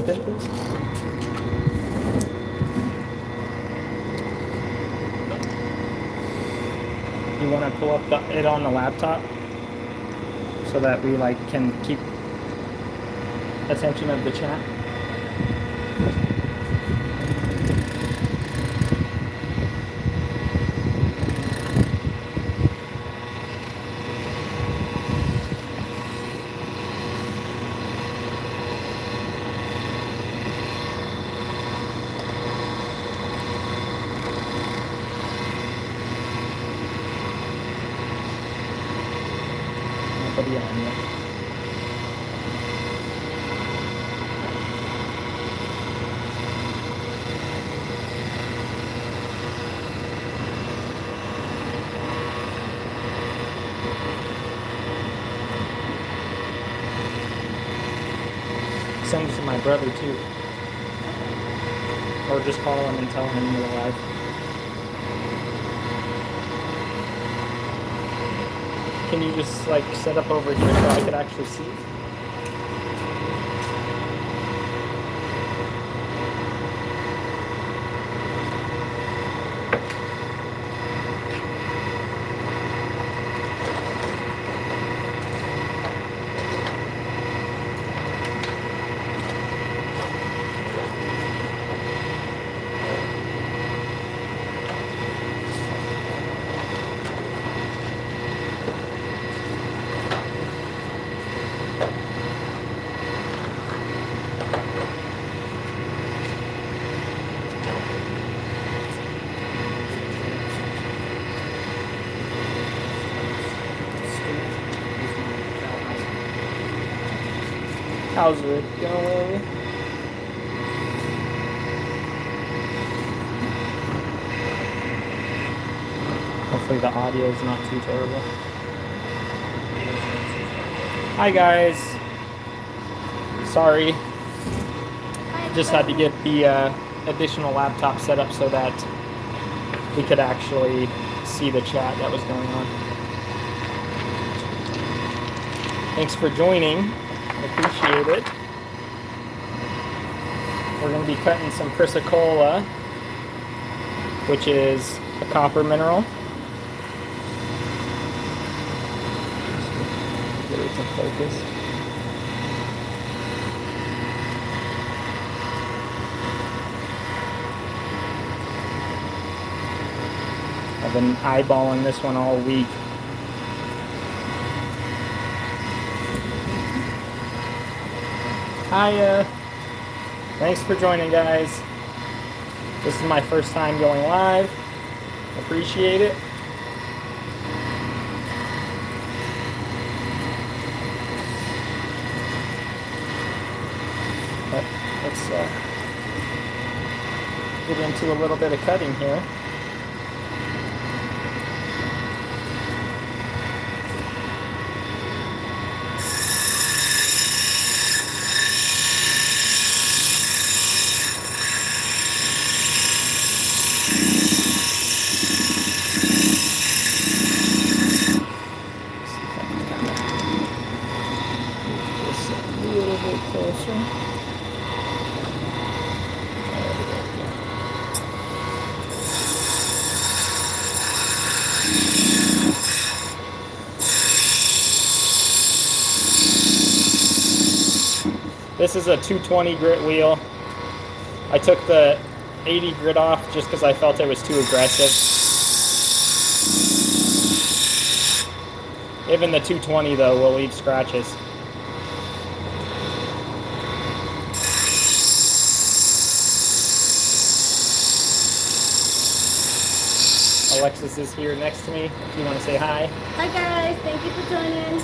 jump in, please? You want to pull up it on the laptop so that we like can keep attention of the chat? Nobody on yet. Send it to my brother too. Or just call him and tell him you're live. Can you just like set up over here so I could actually see? How's it going? Hopefully the audio is not too terrible. Hi guys. Sorry. Just had to get the additional laptop set up so that we could actually see the chat that was going on. Thanks for joining. I appreciate it. We're going to be cutting some Chrysocolla, which is a copper mineral. Get it to focus. I've been eyeballing this one all week. Hiya. Thanks for joining, guys. This is my first time going live. Appreciate it. But let's get into a little bit of cutting here. This is a 220 grit wheel. I took the 80 grit off just because I felt it was too aggressive. Even the 220 though will leave scratches. Alexis is here next to me if you want to say hi. Hi guys, thank you for joining.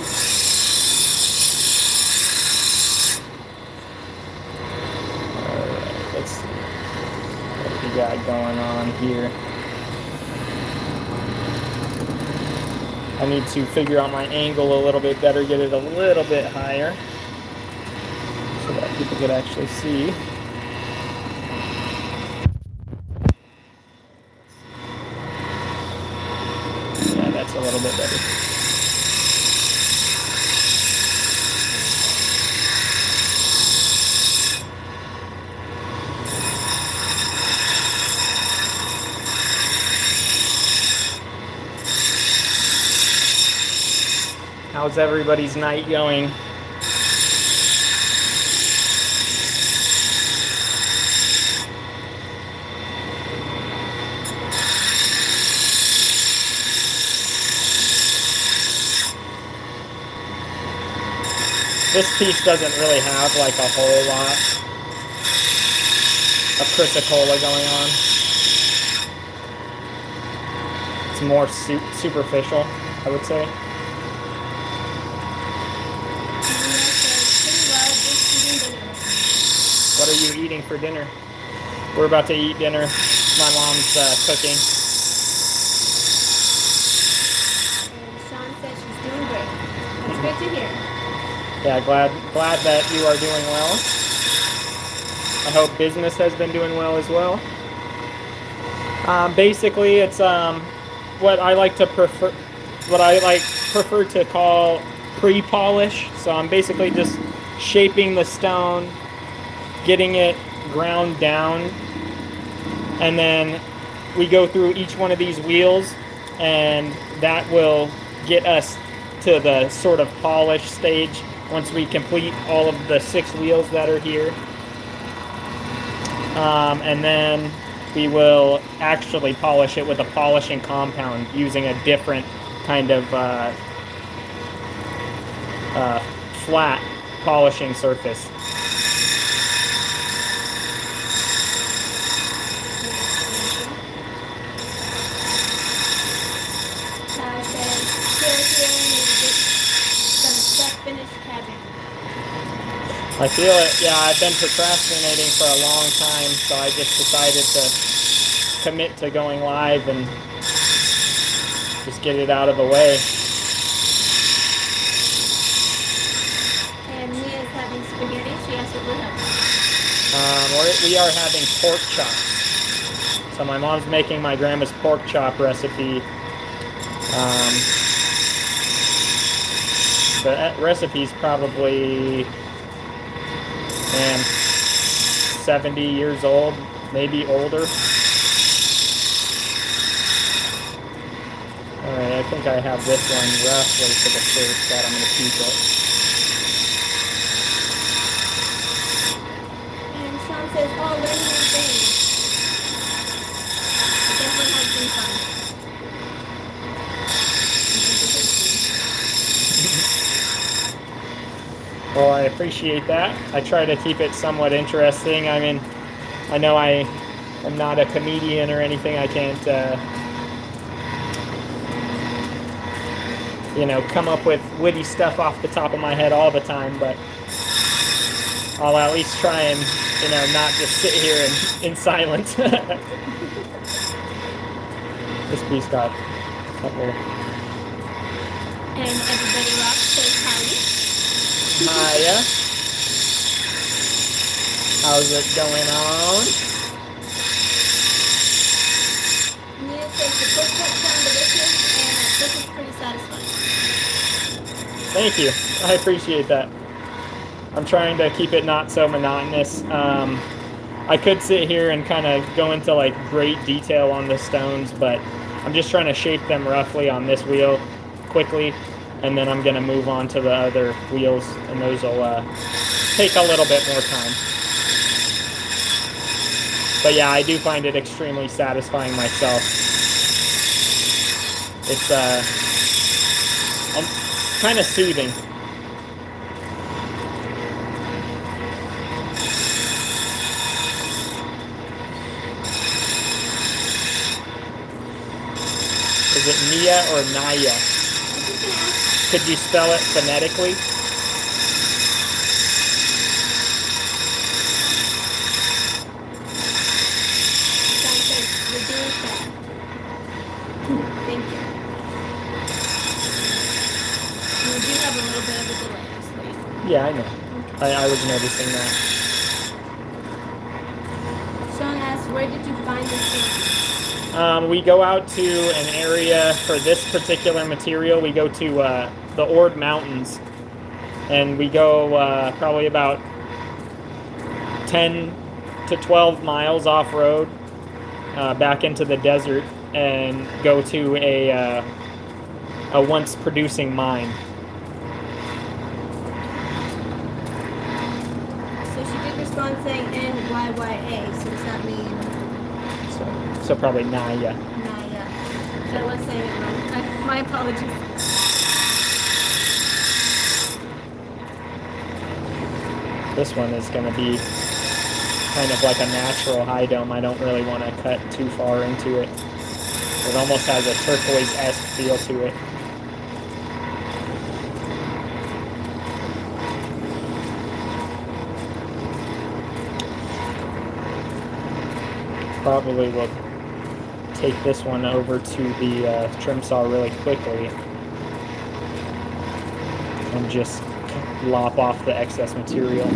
Let's see what we got going on here. I need to figure out my angle a little bit better, get it a little bit higher so that people could actually see. Yeah, that's a little bit better. How's everybody's night going? This piece doesn't really have like a whole lot of Chrysocolla going on. It's more superficial, I would say. What are you eating for dinner? We're about to eat dinner. My mom's cooking. And Sean said she's doing great. That's great to hear. Yeah, glad that you are doing well. I hope business has been doing well as well. Basically, it's what I prefer to call pre-polish. So I'm basically just shaping the stone, getting it ground down, and then we go through each one of these wheels, and that will get us to the sort of polish stage once we complete all of the 6 wheels that are here. And then we will actually polish it with a polishing compound using a different kind of flat polishing surface. I feel it. Yeah, I've been procrastinating for a long time, so I just decided to commit to going live and just get it out of the way. And Mia's having spaghetti. She asked what we're having. We are having pork chops. So my mom's making my grandma's pork chop recipe. The recipe's probably 70 years old, maybe older. Alright, I think I have this one roughly for the shape that I'm going to keep it. And Sean says, oh, learning new things. It definitely has been fun. Well, I appreciate that. I try to keep it somewhat interesting. I mean, I know I am not a comedian or anything. I can't, come up with witty stuff off the top of my head all the time, but I'll at least try and, not just sit here in silence. This piece got a couple. And everybody rocks says howdy. Hiya. How's it going on? Mia says the pork chop sound delicious and this is pretty satisfying. Thank you. I appreciate that. I'm trying to keep it not so monotonous. I could sit here and kind of go into like great detail on the stones, but I'm just trying to shape them roughly on this wheel quickly. And then I'm going to move on to the other wheels, and those will take a little bit more time. But yeah, I do find it extremely satisfying myself. It's kind of soothing. Is it Nia or Naya? Could you spell it phonetically? Thank you. You do have a little bit of a delay, so. Yeah, I know. I was noticing that. Sean asked, where did you find this thing? We go out to an area for this particular material. We go to the Ord Mountains, and we go probably about 10 to 12 miles off-road back into the desert and go to a once producing mine. mine's saying NYYA, so does that mean So probably Naya. Naya? I was saying it wrong. My apologies. This one is going to be kind of like a natural high dome. I don't really want to cut too far into it. It almost has a turquoise-esque feel to it. Probably will take this one over to the trim saw really quickly and just lop off the excess material.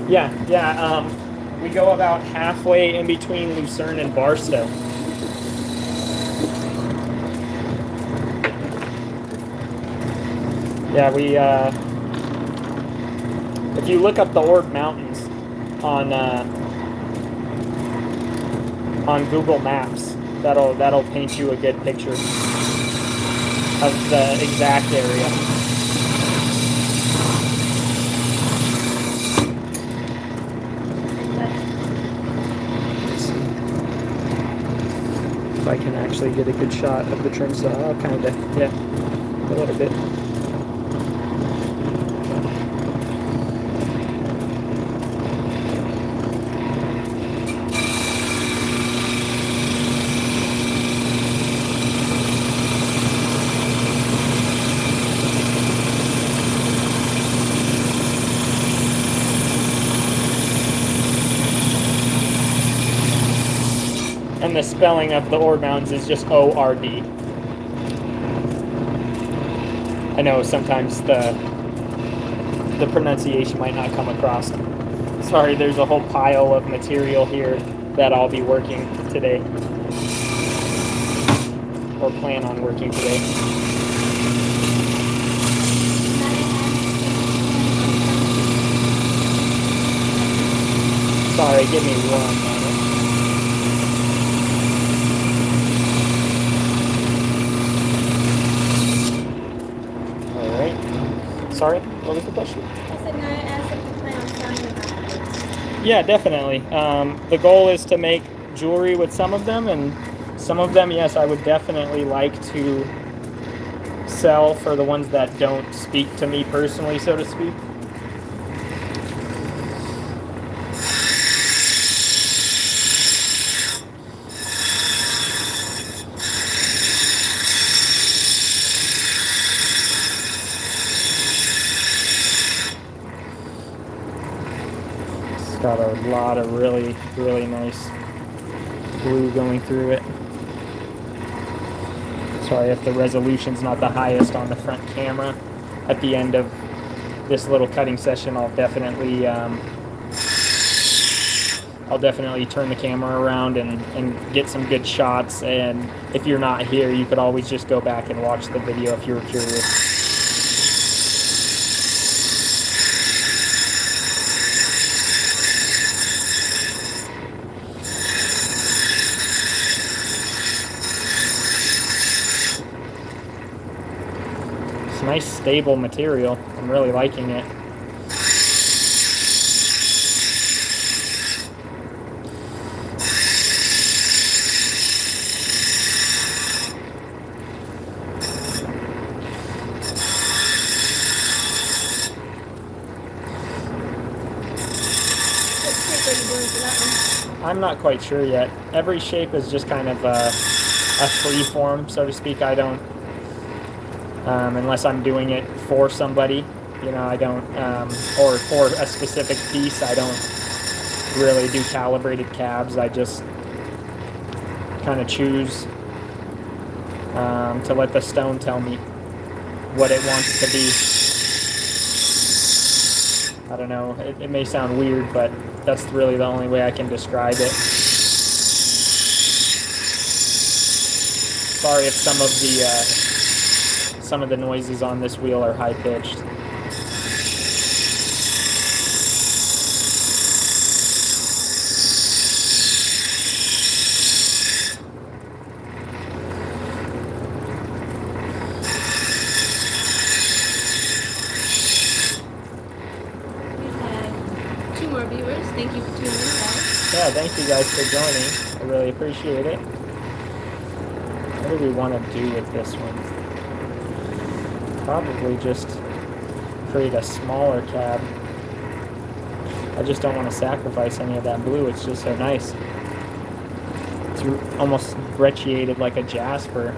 Yeah. We go about halfway in between Lucerne and Barstow. Yeah, if you look up the Ord Mountains on Google Maps, that'll paint you a good picture of the exact area. If I can actually get a good shot of the trim saw, kind of, yeah, a little bit. And the spelling of the Ord Mountains is just O-R-D. I know sometimes the pronunciation might not come across. Sorry, there's a whole pile of material here that I'll be working today. Or plan on working today. Sorry, give me 1 moment. Sorry, what was the question? I said, no, I asked if you plan on selling the backwards. Yeah, definitely. The goal is to make jewelry with some of them, and some of them, yes, I would definitely like to sell for the ones that don't speak to me personally, so to speak. Got a lot of really, really nice glue going through it. Sorry if the resolution's not the highest on the front camera. At the end of this little cutting session, I'll definitely turn the camera around and get some good shots. And if you're not here, you could always just go back and watch the video if you were curious. Nice stable material. I'm really liking it. I'm not quite sure yet. Every shape is just kind of a free form, so to speak. I don't unless I'm doing it for somebody, I don't, or for a specific piece, I don't really do calibrated cabs. I just kind of choose to let the stone tell me what it wants to be. I don't know, it may sound weird, but that's really the only way I can describe it. Sorry if some of the noises on this wheel are high-pitched. yeah, thank you guys for joining. I really appreciate it. What do we want to do with this one? Probably just create a smaller cab. I just don't want to sacrifice any of that blue. It's just so nice. It's almost brecciated like a jasper.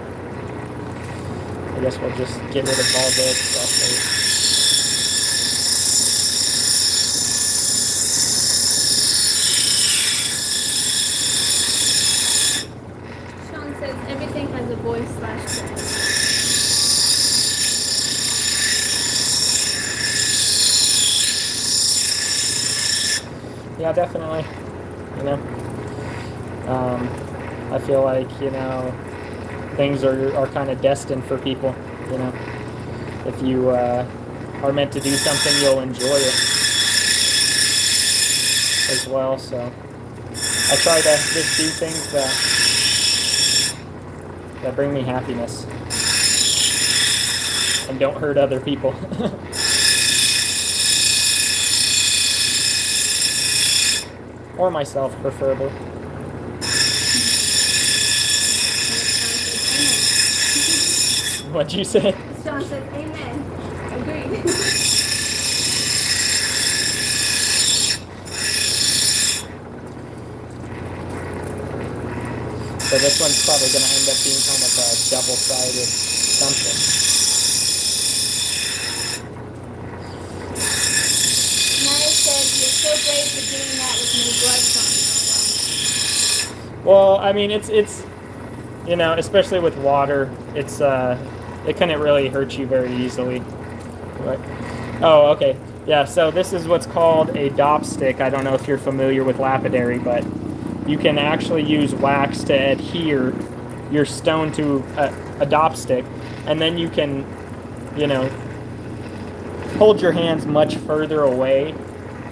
I guess we'll just get rid of all this stuff. Sean says everything has a voice/thread. Yeah, definitely. You know, I feel like, you know, things are kind of destined for people. You know, if you are meant to do something, you'll enjoy it as well. So I try to just do things that bring me happiness and don't hurt other people. Or myself, preferably. What'd you say? Sean says amen. Agreed. So this one's probably going to end up being kind of a double-sided something. Maya says you're so brave for doing that with no gloves on. Well, I mean, it's you know, especially with water, it's it couldn't really hurt you very easily. Right. Oh, okay. Yeah, so this is what's called a dop stick. I don't know if you're familiar with lapidary, but you can actually use wax to adhere your stone to a dop stick, and then you can, you know, hold your hands much further away,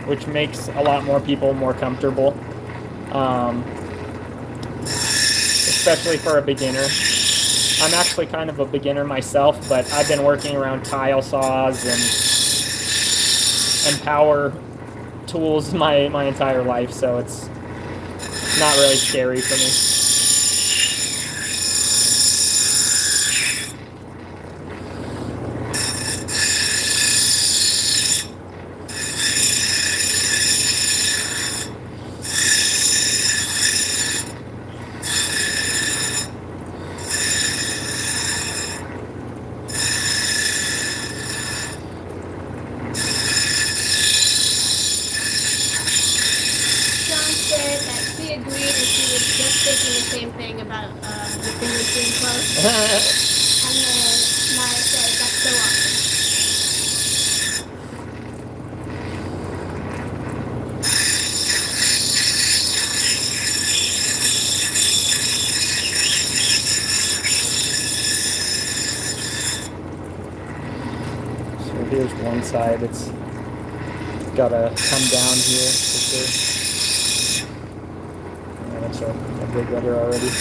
which makes a lot more people more comfortable, especially for a beginner. I'm actually kind of a beginner myself, but I've been working around tile saws and power tools my entire life, so it's not really scary for me. And then Maya says, that's so awesome. So here's one side. It's gotta come down here for sure. Yeah, that's a big letter already.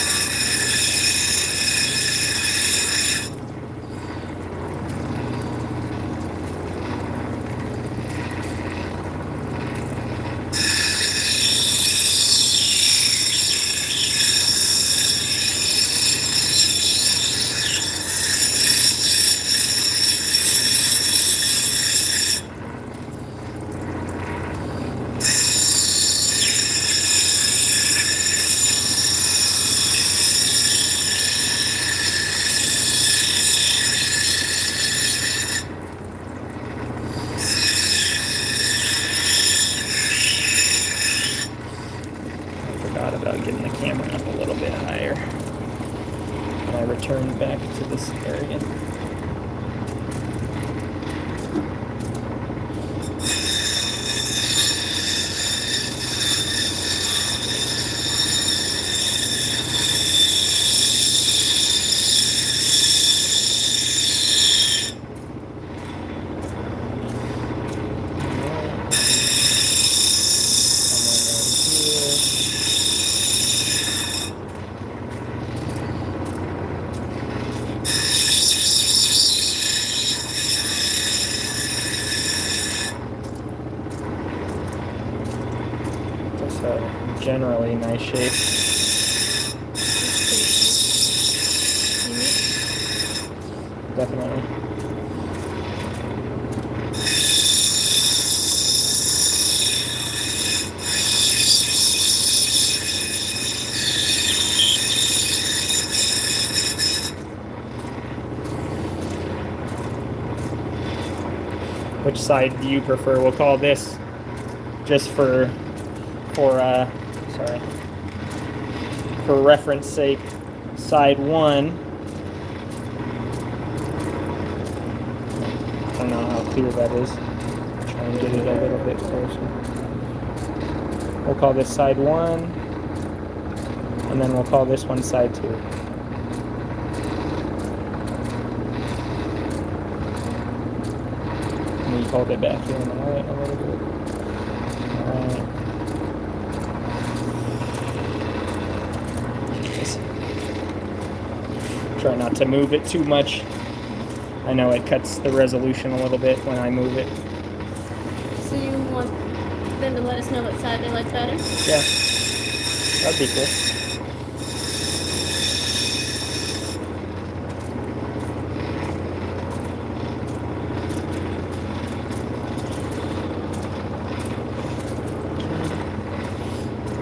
About getting the camera up a little bit higher when I return back to this area. pretty nice shape. Definitely. Which side do you prefer? We'll call this just for reference sake, side 1. I don't know how clear that is. Try and get it a little bit closer. We'll call this side 1, and then we'll call this one side 2. And you hold it back here in the light a little bit. Alright. Try not to move it too much. I know it cuts the resolution a little bit when I move it. So you want them to let us know what side they like better? Yeah, that'd be cool.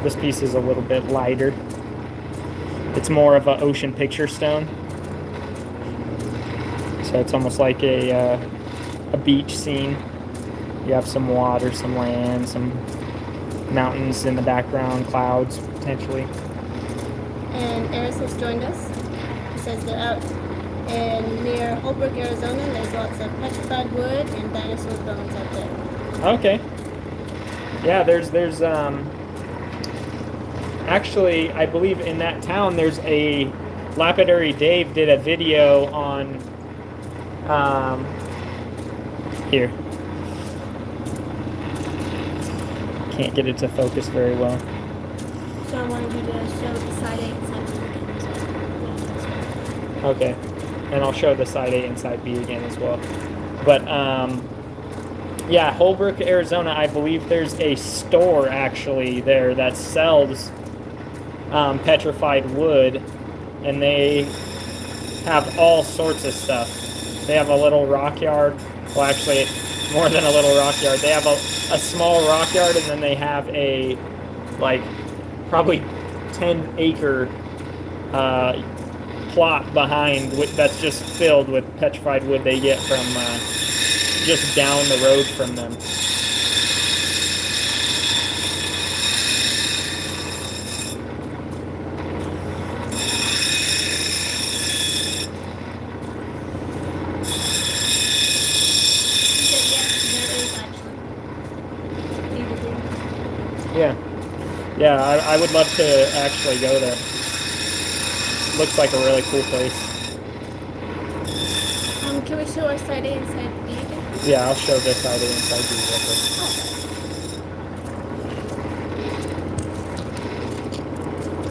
This piece is a little bit lighter. It's more of an ocean picture stone. So it's almost like a beach scene. You have some water, some land, some mountains in the background, clouds potentially. And Eris has joined us. He says they're out in near Holbrook, Arizona. There's lots of petrified wood and dinosaur bones out there. Okay. Yeah, there's actually, I believe in that town there's a Lapidary Dave did a video on here. Can't get it to focus very well. So I wanted you to show the side A and side B again. Okay, and I'll show the side A and side B again as well. But yeah, Holbrook, Arizona, I believe there's a store actually there that sells petrified wood, and they have all sorts of stuff. They have a little rock yard. Well, actually, more than a little rock yard. They have a small rock yard, and then they have a, like, probably 10-acre plot behind that's just filled with petrified wood they get from just down the road from them. Yeah, I would love to actually go there. Looks like a really cool place. Can we show our side A and side B again? Yeah, I'll show this side A and side B real quick.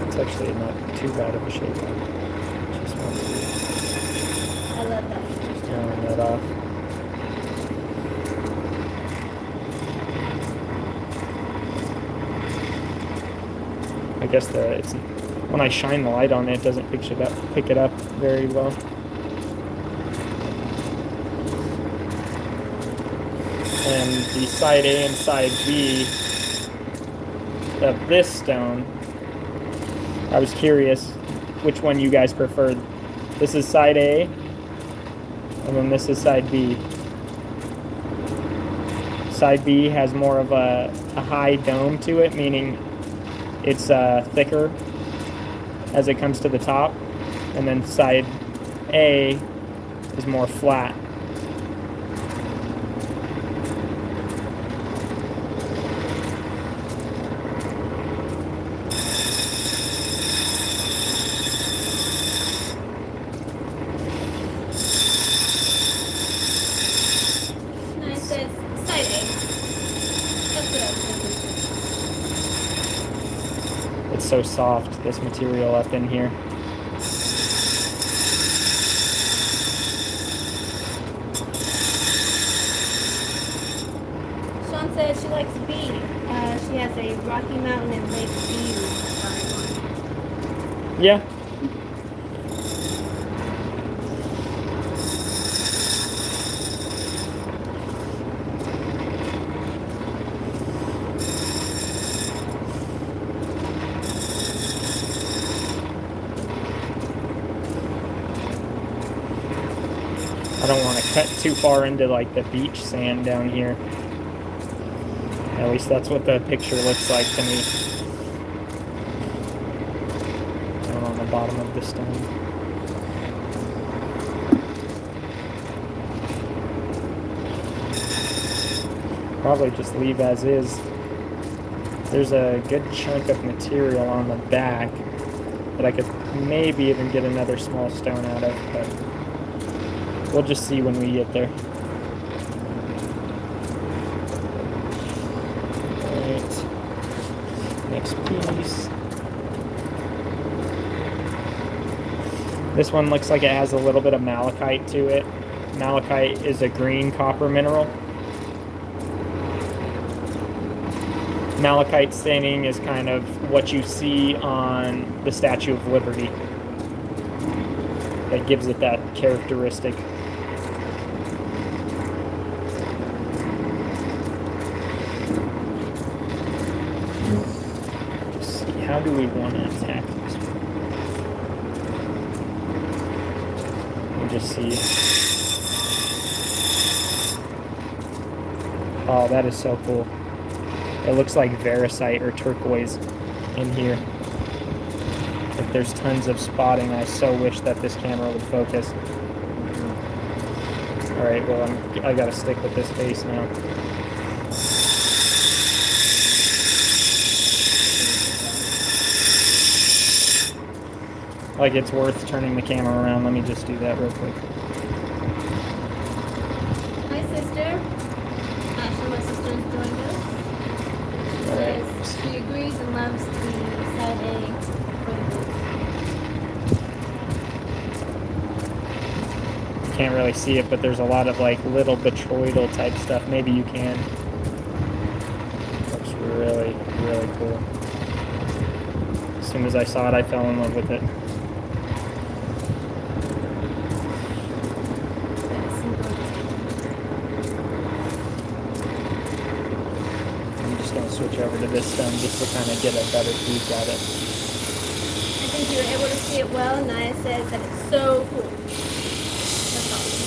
It's actually not too bad of a shape. Just want I love that. to turn that off. I guess it's when I shine the light on it, it doesn't pick it up very well. And the side A and side B of this stone, I was curious which one you guys preferred. This is side A, and then this is side B. Side B has more of a high dome to it, meaning it's thicker as it comes to the top, and then side A is more flat. No, it says side A. That's what I was thinking. It's so soft, this material up in here. Sean says she likes B. She has a Rocky Mountain and lake view. Yeah. I don't want to cut too far into like the beach sand down here. At least that's what the picture looks like to me. Down on the bottom of the stone. Probably just leave as is. There's a good chunk of material on the back that I could maybe even get another small stone out of, but we'll just see when we get there. Alright. Next piece. This one looks like it has a little bit of malachite to it. Malachite is a green copper mineral. Malachite staining is kind of what you see on the Statue of Liberty. That gives it that characteristic. Just see, how do we want to attack this one? We'll just see. Oh, that is so cool. It looks like variscite or turquoise in here. Like there's tons of spotting. I so wish that this camera would focus. Alright, well, I gotta stick with this face now. Like it's worth turning the camera around. Let me just do that real quick. Hi, sister. Ashley, my sister, has joined us. Alright. She agrees and loves the side A for the booth. Can't really see it, but there's a lot of like little botryoidal type stuff. Maybe you can. Looks really, really cool. As soon as I saw it, I fell in love with it. I'm just going to switch over to this stone just to kind of get a better peek at it. I think you were able to see it well. Naya says that it's so cool. That's awesome.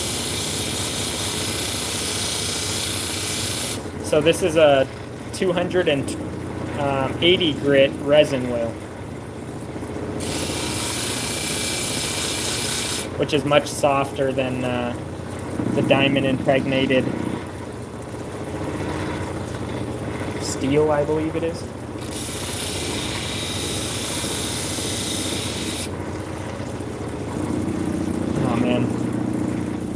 So this is a 280 grit resin wheel, which is much softer than the diamond impregnated steel, I believe it is. Oh man,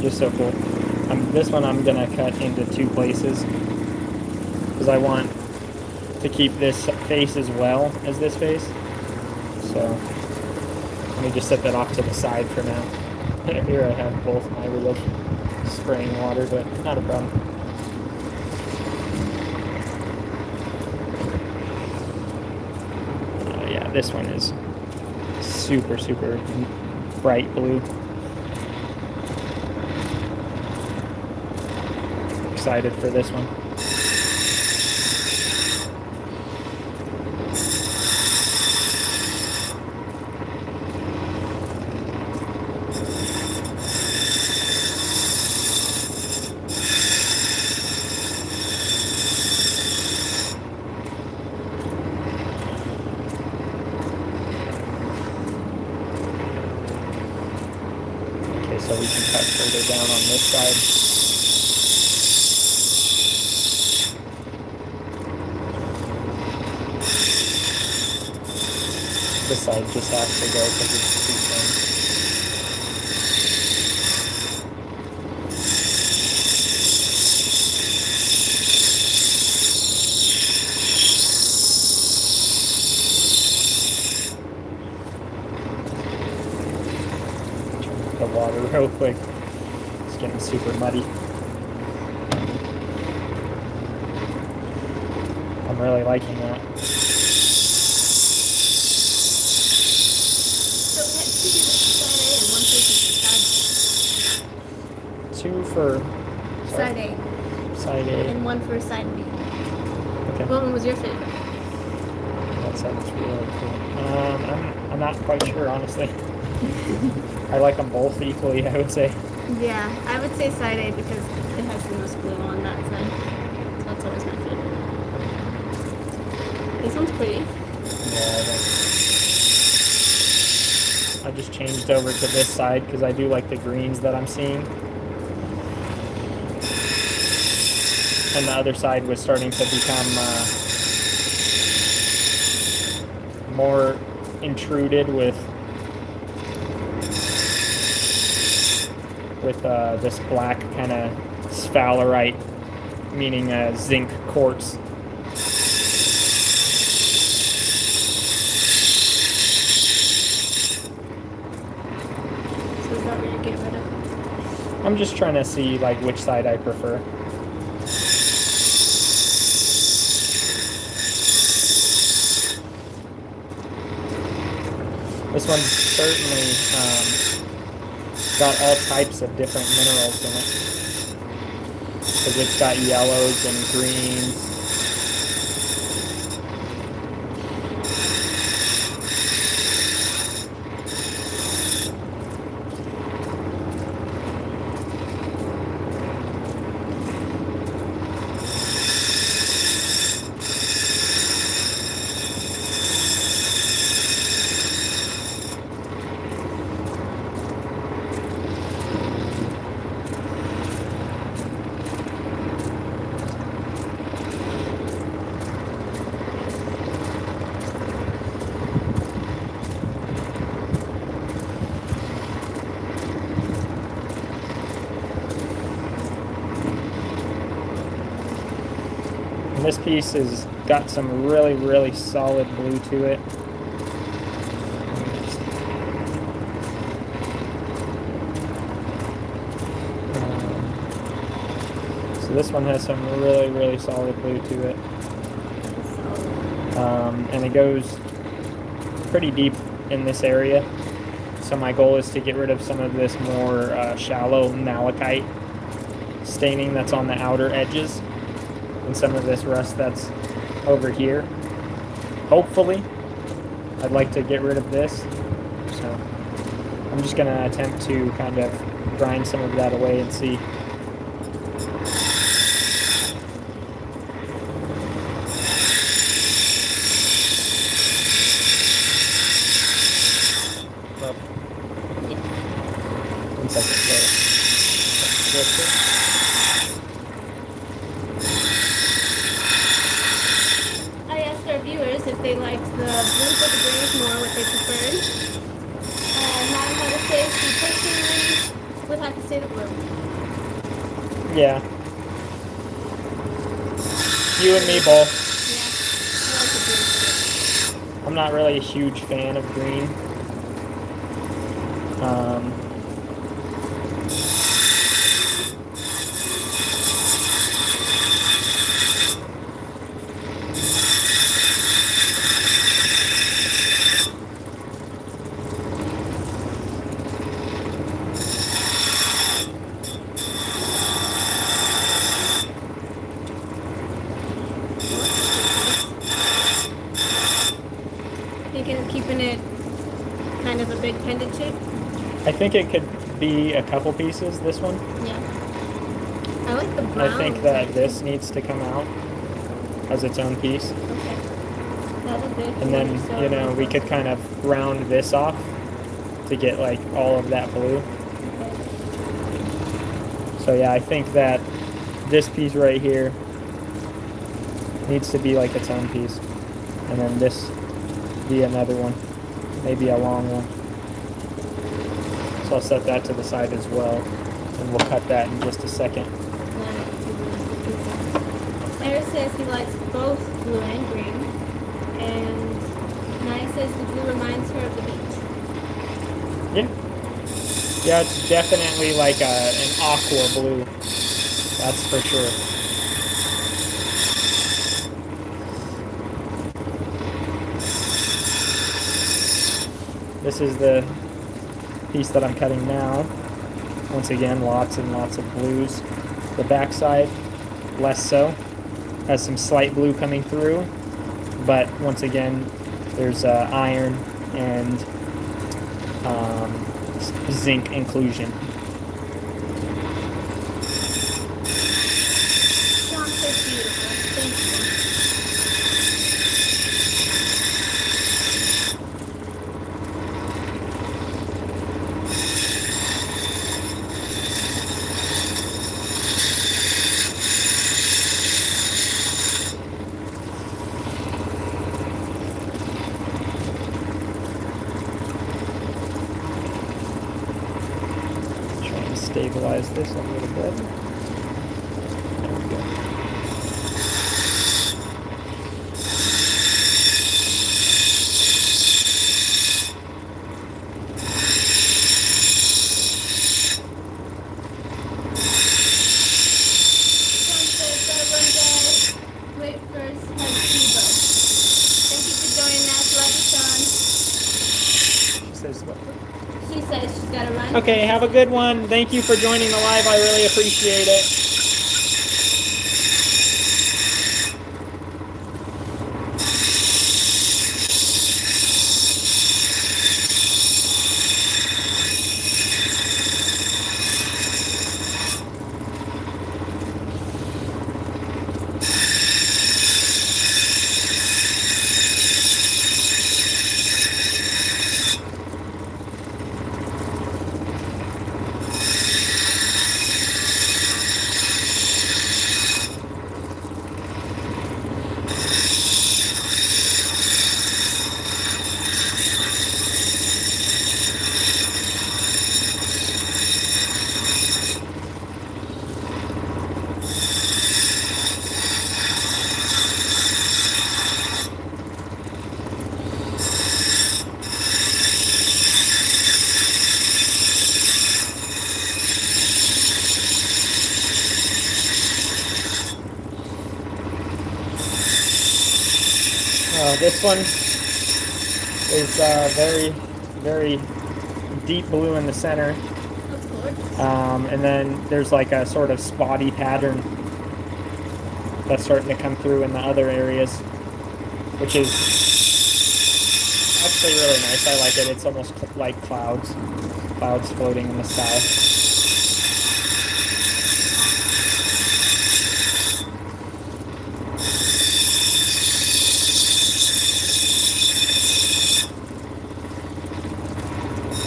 just so cool. This one I'm gonna cut into 2 places because I want to keep this face as well as this face. So let me just set that off to the side for now. Here I have both my reels spraying water, but not a problem. Yeah, this one is super, super bright blue. Excited for this one. So we can cut further down on this side. This side just has to go because it's too thin. The water real quick. It's getting super muddy. I'm really liking that. 2 for Side A side A. and 1 for side B. Okay. What one was your favorite? That sounds really cool. I'm not quite sure, honestly. I like them both equally, I would say. Yeah, I would say side A because it has the most glue on that side. So that's always my favorite. This one's pretty. Yeah, I just changed over to this side because I do like the greens that I'm seeing. And the other side was starting to become more intruded with this black kind of sphalerite, meaning zinc quartz. So is that what you get rid of? I'm just trying to see like which side I prefer. This one's certainly got all types of different minerals in it. Because it's got yellows and greens. And this piece has got some really, really solid blue to it. So this one has some really, really solid blue to it. And it goes pretty deep in this area. So my goal is to get rid of some of this more shallow malachite staining that's on the outer edges. And some of this rust that's over here. Hopefully, I'd like to get rid of this. So I'm just going to attempt to kind of grind some of that away and see. Well, 1 second. Viewers if they liked the blues or the greens more, what they preferred. Not how to say she personally would have to say the blue. Yeah. You and me both. Yeah, I like the blue. I'm not really a huge fan of green. Thinking of keeping it kind of a big pendant shape? I think it could be a couple pieces, this one. Yeah. I like the brown. I think that this needs to come out as its own piece. Okay. That'll do. And then, you know, we could kind of round this off to get like all of that blue. Okay. So yeah, I think that this piece right here needs to be like its own piece. And then this be another one, maybe a long one. So I'll set that to the side as well, and we'll cut that in just a second. Eric says he likes both blue and green, and Naya says the blue reminds her of the beach. Yeah. Yeah, it's definitely like an aqua blue. That's for sure. This is the piece that I'm cutting now. Once again, lots and lots of blues. The backside, less so. Has some slight blue coming through, but once again, there's iron and zinc inclusion. Sounds so beautiful. Thank you. Try and stabilize this a little bit. There we go. Sounds good. So everyone guys, wait first has Steve. Thank you for joining us. Love you, Sean. She says what? She says she's got to run. Okay, have a good one. Thank you for joining the live. I really appreciate it. This one is very, very deep blue in the center. Of course. And then there's like a sort of spotty pattern that's starting to come through in the other areas, which is actually really nice. I like it. It's almost like clouds floating in the sky.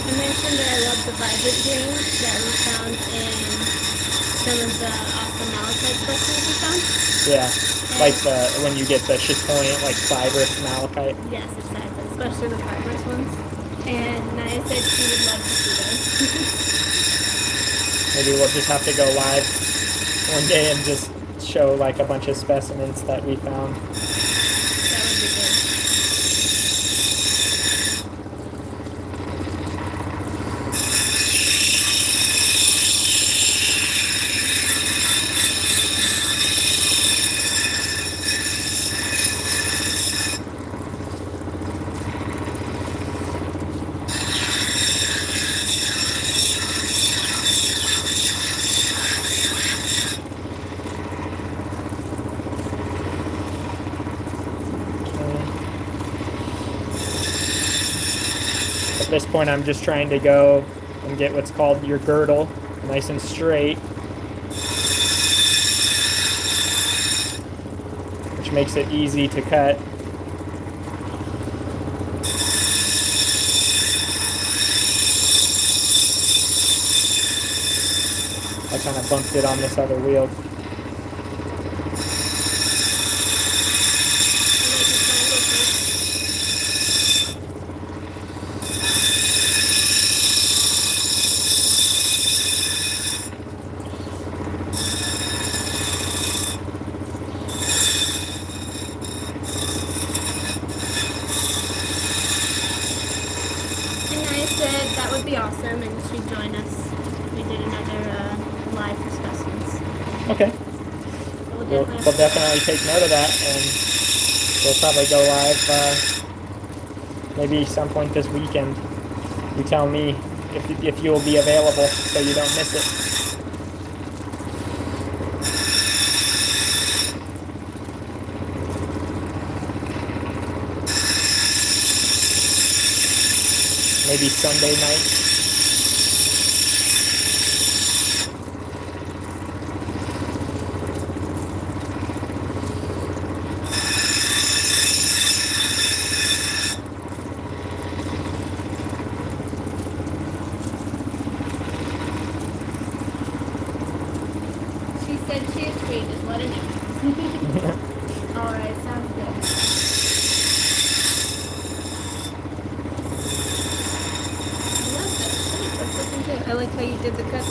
I mentioned that I love the vibrant green that we found in some of the awesome malachite specimens we found. Yeah, like when you get the chatoyant, like fibrous malachite. Yes, exactly, especially the fibrous ones. And Naya said she would love to see those. Maybe we'll just have to go live one day and just show like a bunch of specimens that we found. That would be good. At this point, I'm just trying to go and get what's called your girdle nice and straight, which makes it easy to cut. I kind of bumped it on this other wheel. And Naya said that would be awesome, and she'd join us if we did another live for specimens. Okay. So We'll definitely take note of that, and we'll probably go live maybe some point this weekend. You tell me. if you will be available so you don't miss it. Maybe Sunday night. She said she is free, just let her know. Alright, sounds good. I love that shape. That's looking good. I like how you did the cut.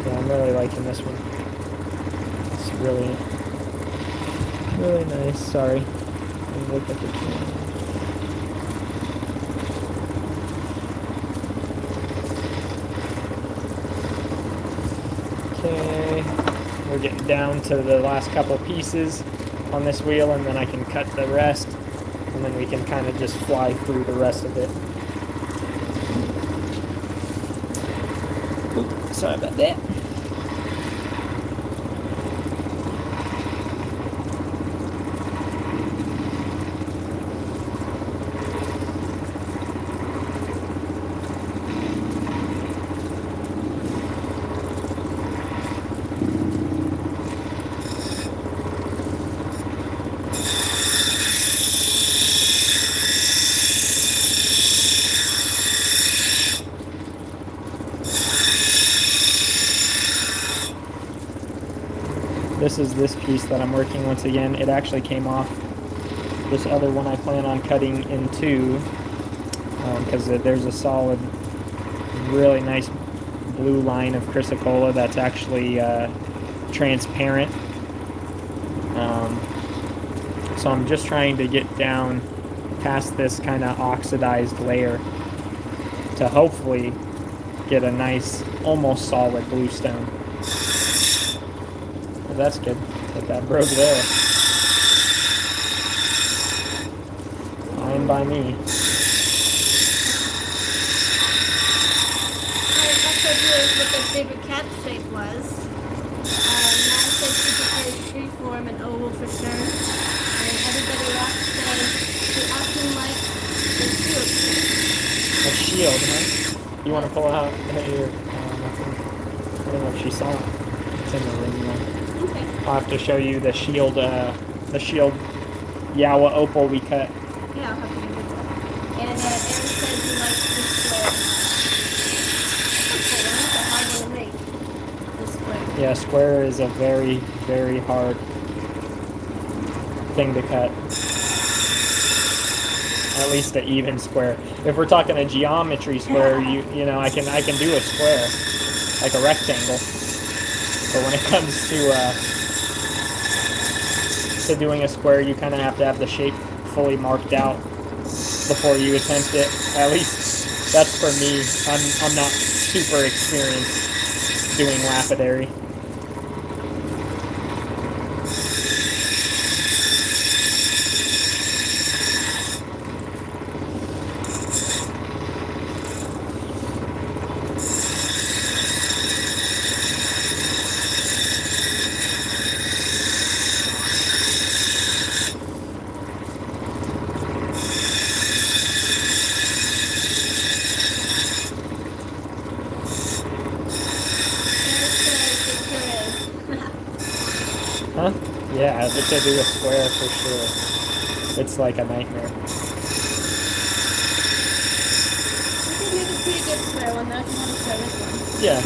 Yeah, I'm really liking this one. It's really, really nice. Sorry. Let me look at the camera. Okay, we're getting down to the last couple pieces on this wheel, and then I can cut the rest, and then we can kind of just fly through the rest of it. Oop, sorry about that. This is this piece that I'm working once again. It actually came off this other one I plan on cutting in two, because there's a solid, really nice blue line of Chrysocolla that's actually transparent. So I'm just trying to get down past this kind of oxidized layer to hopefully get a nice, almost solid bluestone. That's good that that broke there. Fine by me. I also realized what their favorite cat shape was. Nana said she prefers freeform and oval for sure. And everybody else said she often likes the shield shape. A shield, huh? You want to pull out your, I don't know if she saw it. It's in the ring now. Okay. I'll have to show you the shield Yawa opal we cut. Yeah, I'll have to do that. And Aaron says he likes the square. That's a hard one to make. The square. Yeah, square is a very, very hard thing to cut. At least an even square. If we're talking a geometry square, you know, I can do a square, like a rectangle. But when it comes to doing a square, you kind of have to have the shape fully marked out before you attempt it. At least that's for me. I'm not super experienced doing lapidary. Huh? Yeah, but to do a square for sure. It's like a nightmare. You did make a pretty good square one, though. If you want to show this one. Yeah.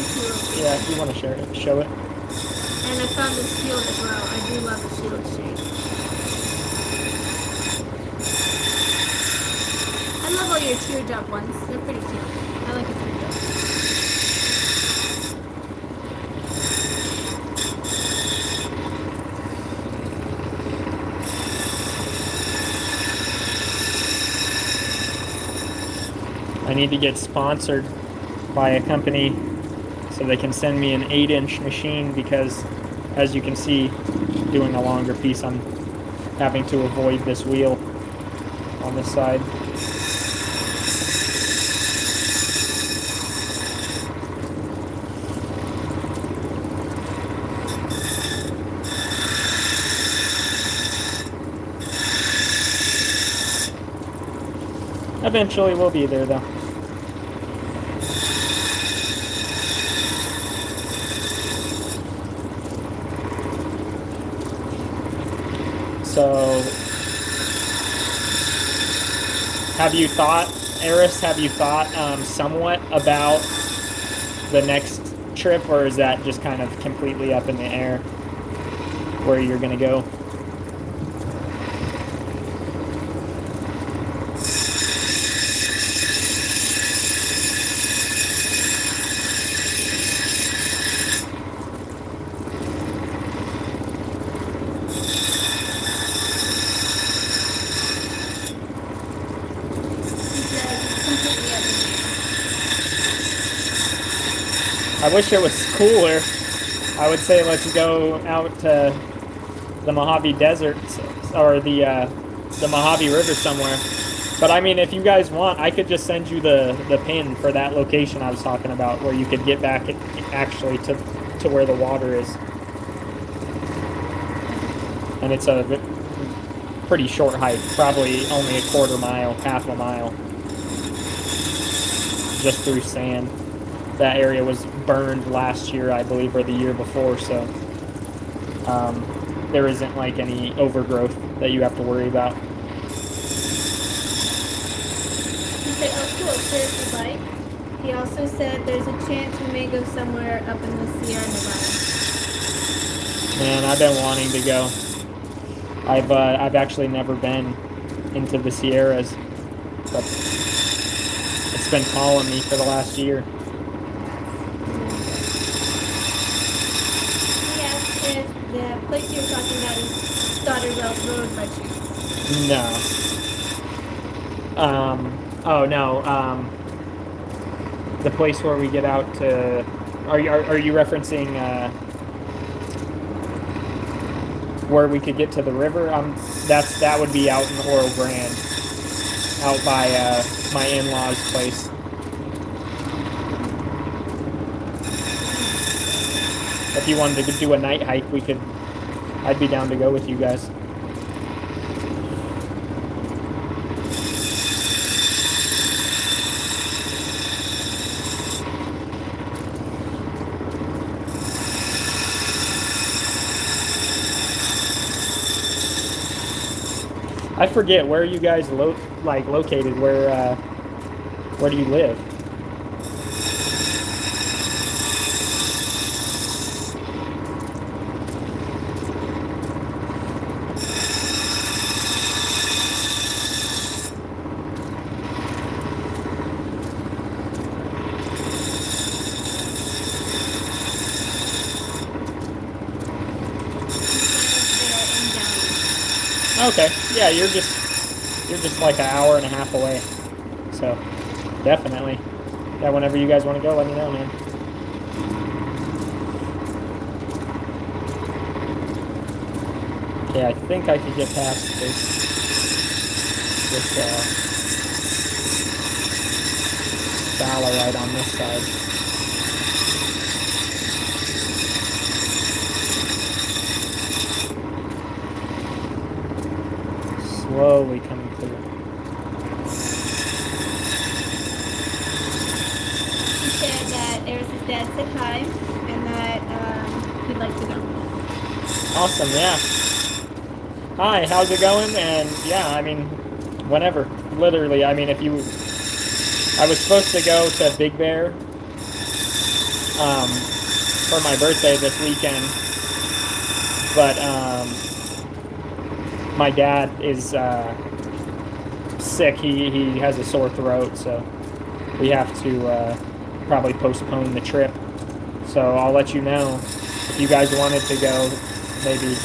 Yeah, if you want to share it, show it. And I found the shield as well. I do love the shield shape. I love all your teardrop ones. They're pretty cute. I like a teardrop. I need to get sponsored by a company so they can send me an 8-inch machine because, as you can see, doing a longer piece, I'm having to avoid this wheel on this side. Eventually we'll be there though. So, have you thought, Eris, somewhat about the next trip, or is that just kind of completely up in the air where you're going to go? I wish it was cooler. I would say let's go out to the Mojave Desert or the Mojave River somewhere. But I mean, if you guys want, I could just send you the pin for that location I was talking about, where you could get back actually to where the water is. And it's a pretty short hike, probably only a quarter mile, half a mile, just through sand. That area was burned last year, I believe, or the year before, so there isn't like any overgrowth that you have to worry about. He said, oh cool, seriously bike. He also said there's a chance we may go somewhere up in the Sierra Nevada. Man, I've been wanting to go. I've actually never been into the Sierras, but it's been calling me for the last year. The place you were talking about is Stoddard Wells Road by chance? No. Oh no. The place where we get out to. Are you referencing where we could get to the river? That would be out in Oro Grande, out by my in-laws' place. If you wanted to do a night hike, I'd be down to go with you guys. I forget, where are you guys located? Where do you live? Okay, yeah, you're just like an hour and a half away, so definitely. Yeah, whenever you guys want to go, let me know, man. Okay, I think I could get past this valley right on this side. Slowly coming through. He said that Eris' dad said hi and that he'd like to go. Awesome, yeah. Hi, how's it going? And yeah, I mean, whenever. Literally, I mean, I was supposed to go to Big Bear for my birthday this weekend, but my dad is sick. He has a sore throat, so we have to probably postpone the trip. So I'll let you know if you guys wanted to go, maybe,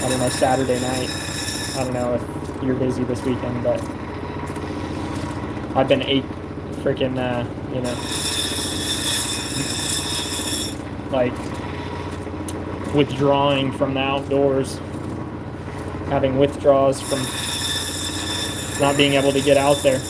I don't know, Saturday night. I don't know if you're busy this weekend, but I've been like withdrawing from the outdoors having withdrawals from not being able to get out there.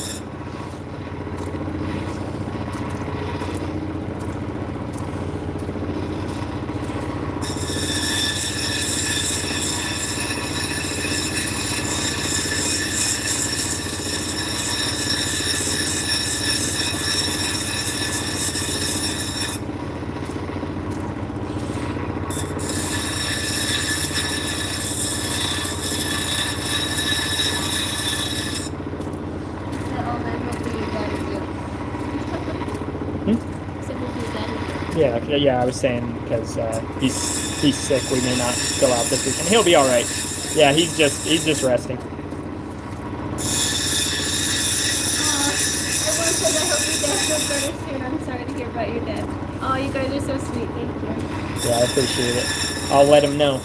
Yeah, I was saying because he's sick. We may not go out this weekend. He'll be all right. Yeah, he's just resting. Everyone says I hope your dad feels better soon. I'm sorry to hear about your dad. Oh, you guys are so sweet. Thank you. Yeah, I appreciate it. I'll let him know.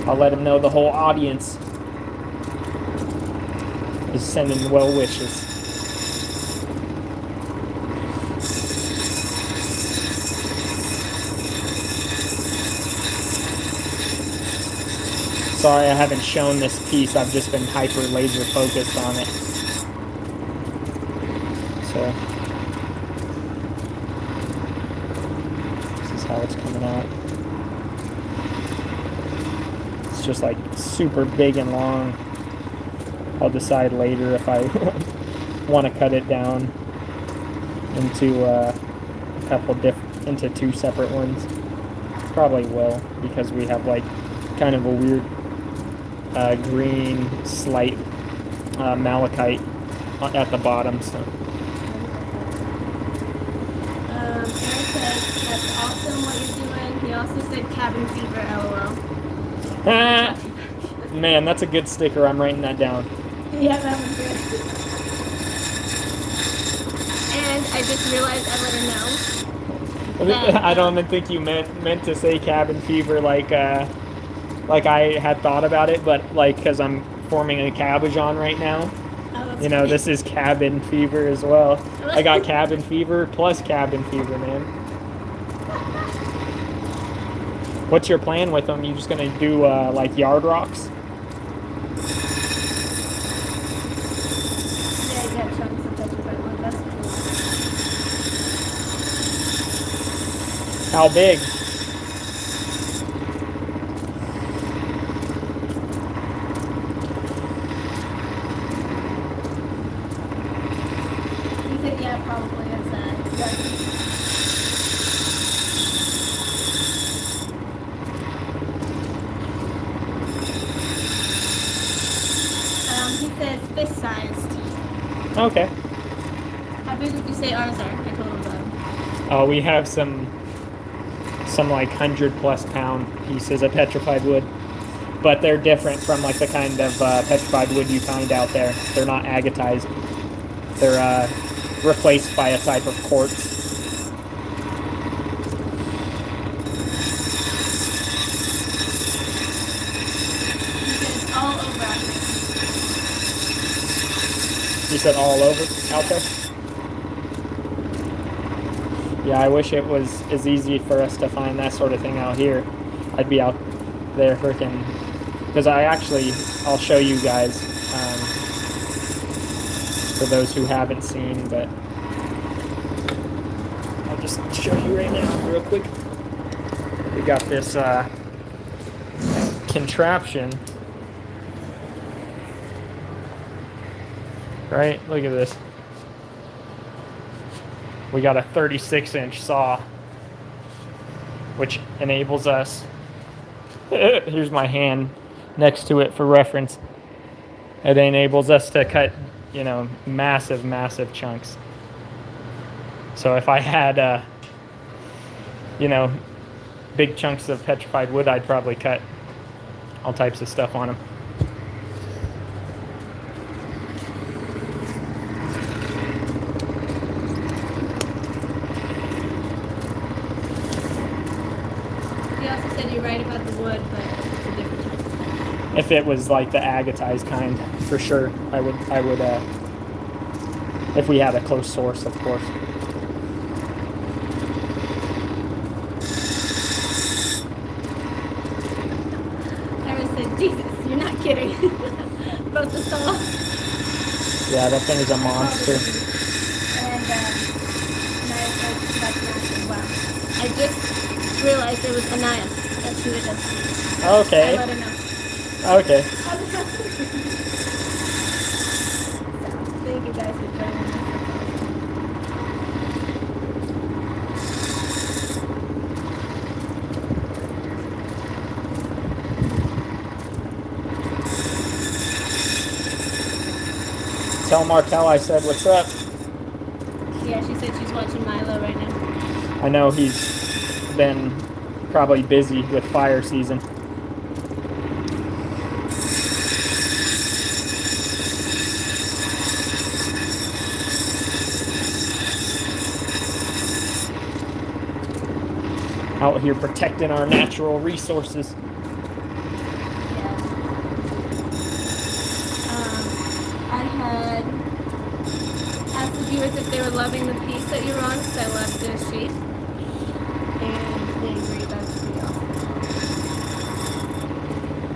I'll let him know the whole audience is sending well wishes. Sorry I haven't shown this piece. I've just been hyper laser focused on it. So this is how it's coming out. It's just like super big and long. I'll decide later if I want to cut it down into a couple into two separate ones. Probably will, because we have like kind of a weird green slight malachite at the bottom. So Eric says that's awesome what you're doing. He also said cabin fever, lol. Man, that's a good sticker. I'm writing that down. Yeah, that was good. And I just realized I let her know. I don't even think you meant to say cabin fever like I had thought about it, but like because I'm forming a cabbage on right now. Oh, you know, great. this is cabin fever as well. I got cabin fever plus cabin fever, man. What's your plan with them? You just gonna do like yard rocks? Yeah, I got chunks of petrified wood. That's cool. How big? He said, yeah, probably is he says fist-sized. Okay. How big would you say ours are? I told him that. Oh, we have some like 100+ pound pieces of petrified wood, but they're different from like the kind of petrified wood you find out there. They're not agatized. They're replaced by a type of quartz. All over out here. You said all over out there? Yeah, I wish it was as easy for us to find that sort of thing out here. I'd be out there freaking... Because I'll show you guys, for those who haven't seen, but I'll just show you right now real quick. We got this contraption. Right? Look at this. We got a 36-inch saw, which enables us... Here's my hand next to it for reference. It enables us to cut, you know, massive, massive chunks. So if I had, you know, big chunks of petrified wood, I'd probably cut all types of stuff on them. He also said you're right about the wood, but it's a different type. If it was like the agatized kind, for sure, I would, if we had a close source, of course. Iris said about the saw. Yeah, that thing is a monster. And Anaya said that's nasty. Wow. I just realized it was Anaya. That's who it is. Okay. I let her know. Okay. Thank you guys for joining me. Tell Markel I said what's up. Yeah, she said she's watching Milo right now. I know he's been probably busy with fire season. Out here protecting our natural resources. I had asked the viewers if they were loving the piece that you're on, because I love the shape. And they agree that's pretty awesome.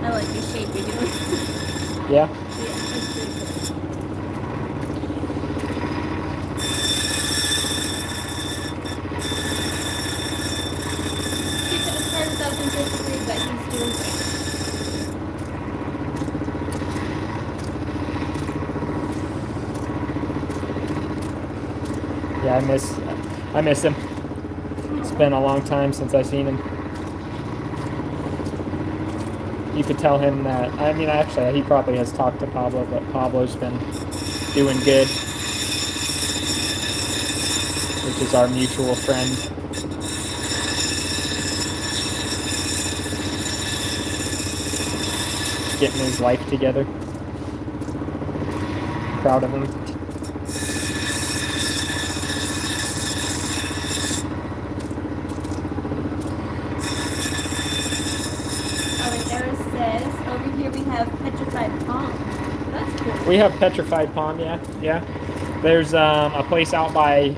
I like the shape you're doing. Yeah? Yeah, it's pretty cool. It's hard without him to agree, but he's doing great. Yeah, I miss him. It's been a long time since I've seen him. You could tell him that, I mean, actually, he probably has talked to Pablo, but Pablo's been doing good, which is our mutual friend. Getting his life together. Proud of him. Over here we have petrified palm. That's cool. We have petrified palm, yeah. There's a place out by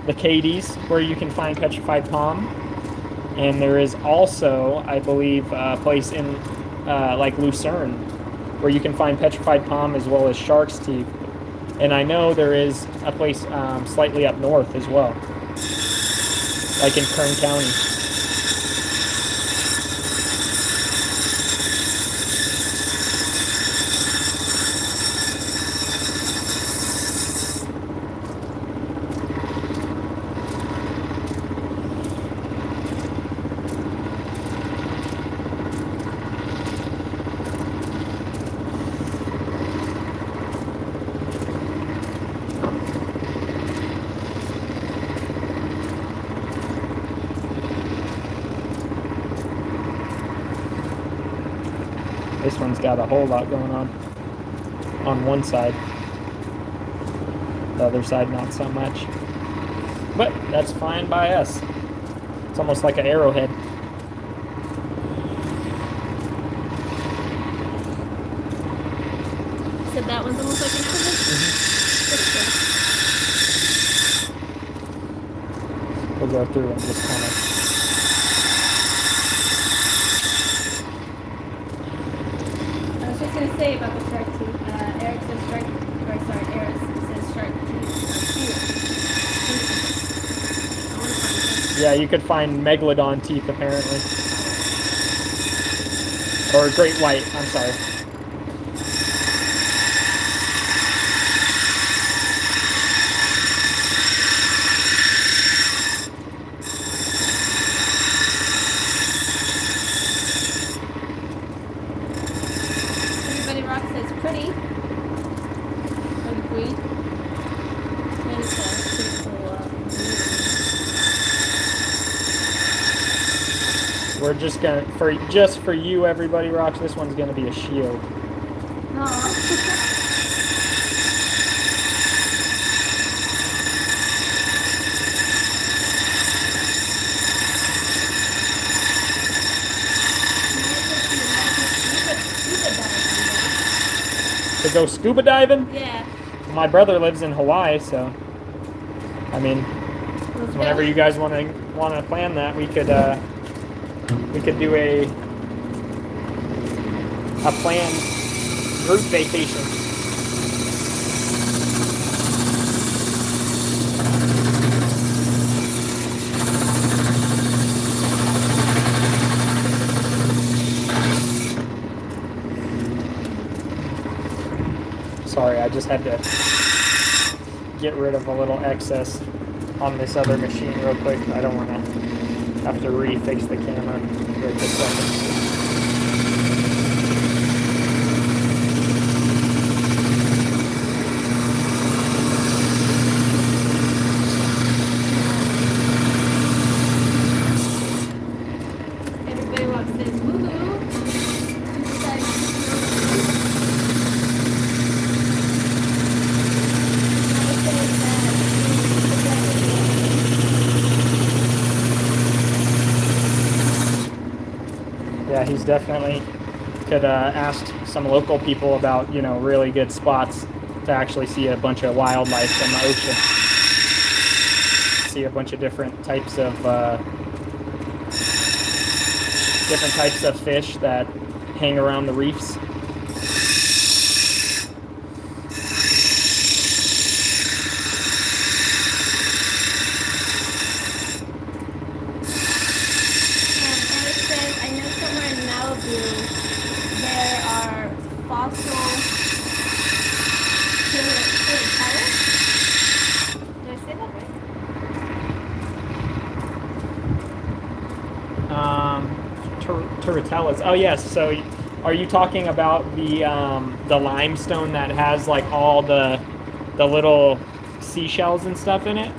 the Cadies where you can find petrified palm, and there is also, I believe, a place in like Lucerne where you can find petrified palm as well as shark's teeth. And I know there is a place slightly up north as well, like in Kern County. This one's got a whole lot going on one side. The other side, not so much. But that's fine by us. It's almost like an arrowhead. So that one's almost like an arrowhead? Mm-hmm. We'll go through and just kind of... To say about the shark tooth. Eric says shark, or sorry, Eric says shark tooth. Yeah, you could find megalodon teeth apparently. Or great white, I'm sorry. We're just gonna, for you, everybody rocks. This one's gonna be a shield. To go scuba diving? Yeah. My brother lives in Hawaii, so I mean, whenever you guys want to plan that, we could do a planned group vacation. Sorry, I just had to get rid of a little excess on this other machine real quick. I don't want to have to refix the camera right this second. Everybody walks in, woohoo! Yeah, he's definitely could ask some local people about, you know, really good spots to actually see a bunch of wildlife in the ocean. See a bunch of different types of fish that hang around the reefs. There are fossil turtles. Did I say that right? Turritellas. Oh yes. So, are you talking about the limestone that has like all the little seashells and stuff in it?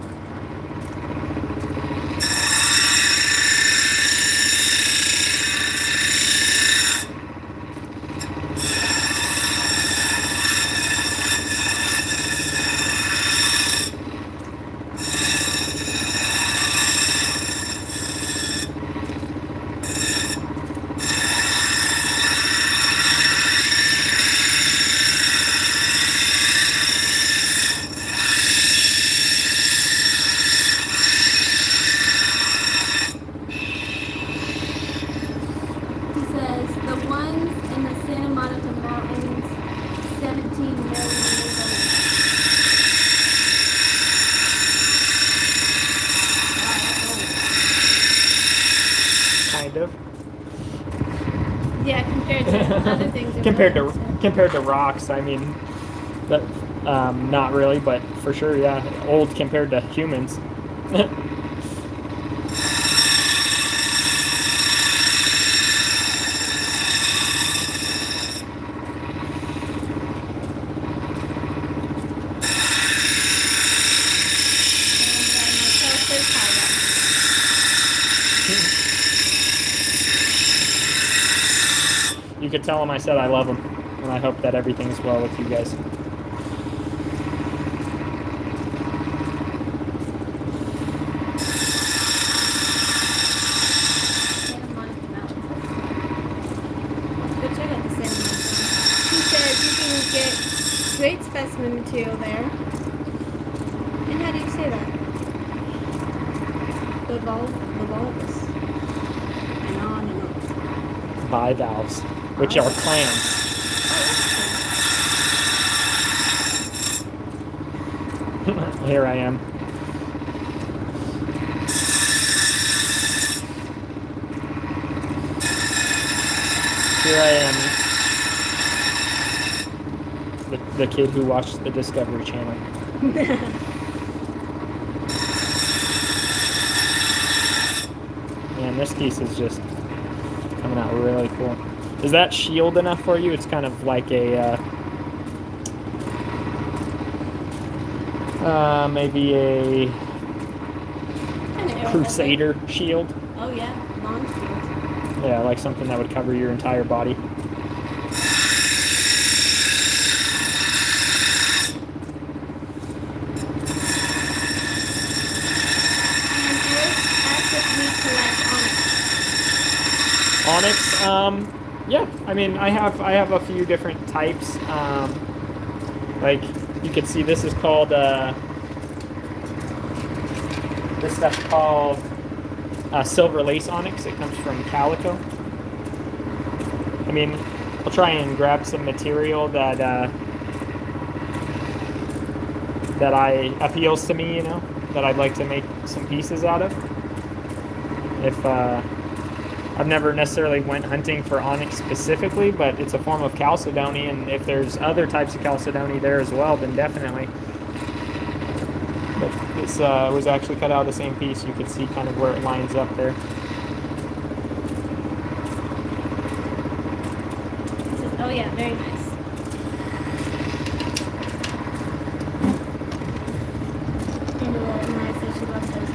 Yeah, compared to other things. compared to rocks, I mean, that not really, but for sure, yeah, old compared to humans. You could tell him I said I love him, and I hope that everything is well with you guys. He says you can get great specimen material there. And how do you say that? The volvulus. Bivalves, which are clams. Here I am. Here I am. The kid who watched the Discovery Channel. Man, this piece is just coming out really cool. Is that shield enough for you? It's kind of like a maybe a Crusader shield. Oh yeah, long shield. Yeah, like something that would cover your entire body. Onyx, yeah. I mean, I have a few different types. Like you can see, this is called this stuff's called silver lace onyx. It comes from Calico. I mean, I'll try and grab some material that appeals to me, that I'd like to make some pieces out of. If I've never necessarily went hunting for onyx specifically, but it's a form of chalcedony, and if there's other types of chalcedony there as well, then definitely. But this was actually cut out of the same piece. You could see kind of where it lines up there. Oh yeah, very nice. And I said she loves those too.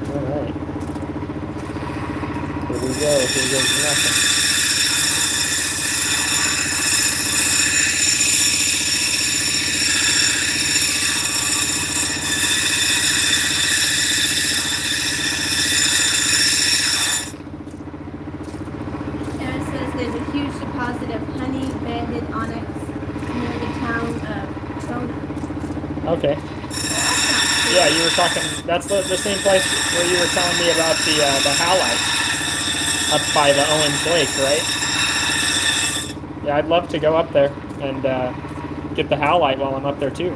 Alright. Here we go. Here goes nothing. Aaron says there's a huge deposit of honey-banded onyx near the town of Trona. Okay. Yeah, you were talking. That's the same place where you were telling me about the halite up by the Owens Lake, right? Yeah, I'd love to go up there and get the halite while I'm up there too.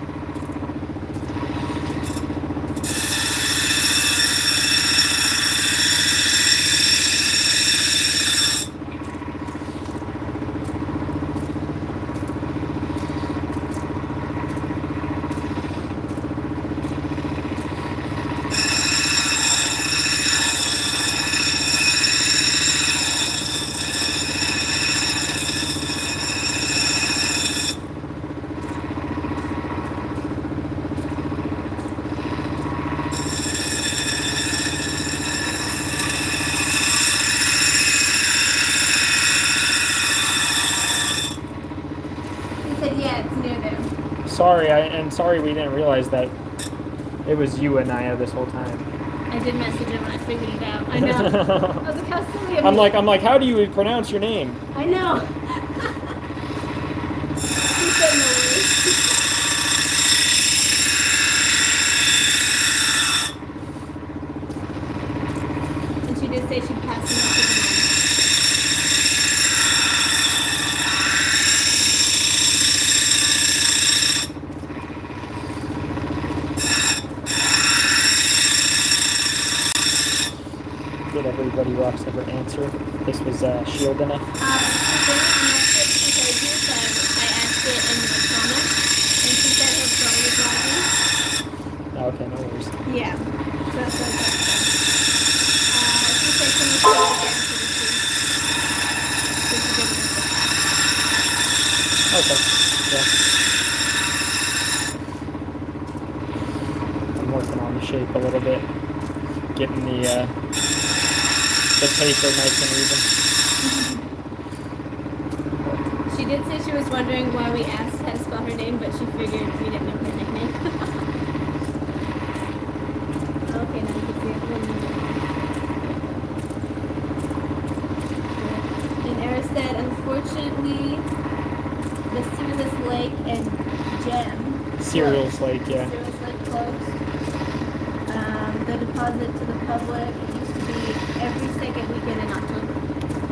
Sorry we didn't realize that it was you and Naya this whole time. I did message him and I figured it out. I know. I was like, how silly of me. I'm like, how do you pronounce your name? I know. He said no worries. And she did say she'd pass him up to the Did everybody rocks ever answer? This was shield enough? She didn't message because you said I asked it in the comments, and she said her phone was lagging. Oh, okay, no worries. Yeah. So that's what I thought. She said, can you try again for the truth? So she didn't Okay, yeah. I'm working on the shape a little bit. Getting the paper nice and even. She did say she was wondering why we asked how to spell her name, but she figured we didn't know her nickname. Okay, now you can see it. And Era said, unfortunately, the Cereal's Lake and Gem. Cereal's Lake, yeah. Cereal's Lake closed. The deposit to the public used to be every second weekend in October.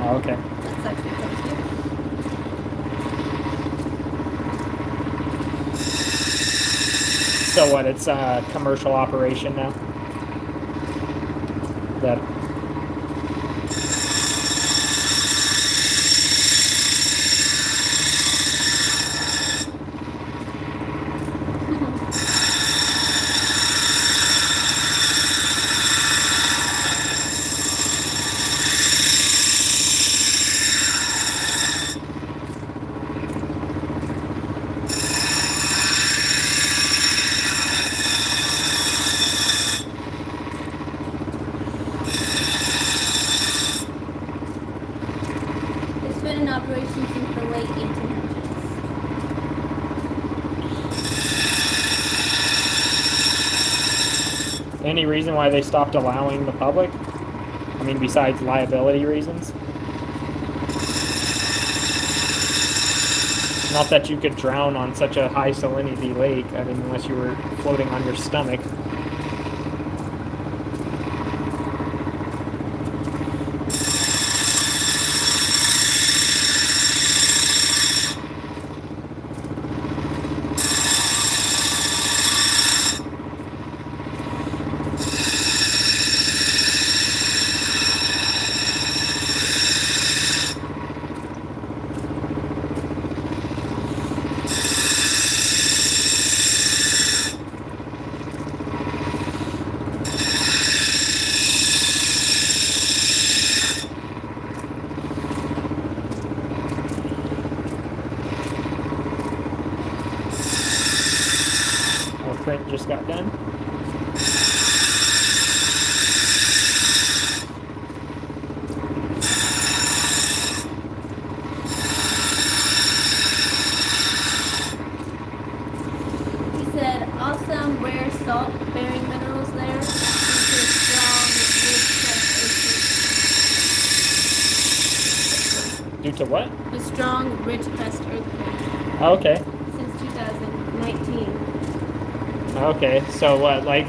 Oh, okay. That sucks because too. So what? It's a commercial operation now. That. Been in operation since the late 1800s. Any reason why they stopped allowing the public? I mean, besides liability reasons? Not that you could drown on such a high salinity lake. I mean, unless you were floating on your stomach. Print just got done. He said, awesome rare salt-bearing minerals there Due to what? the strong ridge crest earthquake Oh, okay. since 2019. Okay. So what? Like,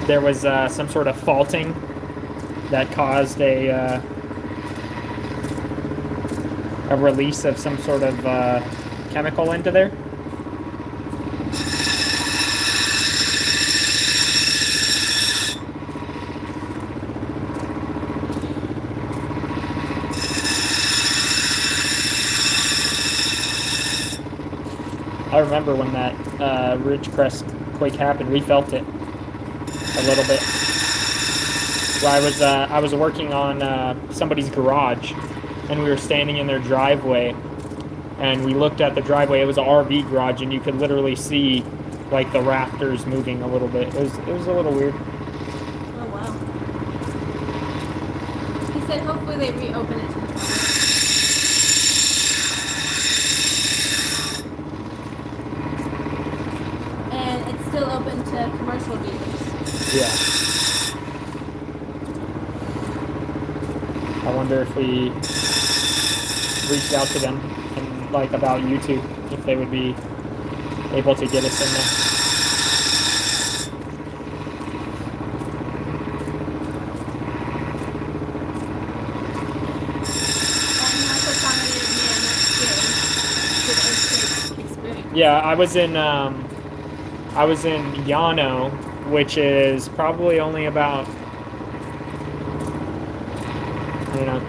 there was some sort of faulting that caused a release of some sort of chemical into there. I remember when that ridge crest quake happened. We felt it a little bit. Well, I was working on somebody's garage, and we were standing in their driveway, and we looked at the driveway. It was an RV garage, and you could literally see like the rafters moving a little bit. It was a little weird. Oh, wow. He said hopefully they reopen it to the public. And it's still open to commercial views. Yeah. I wonder if we reached out to them and like about YouTube, if they would be able to get us in there. Yeah, I was in Llano, which is probably only about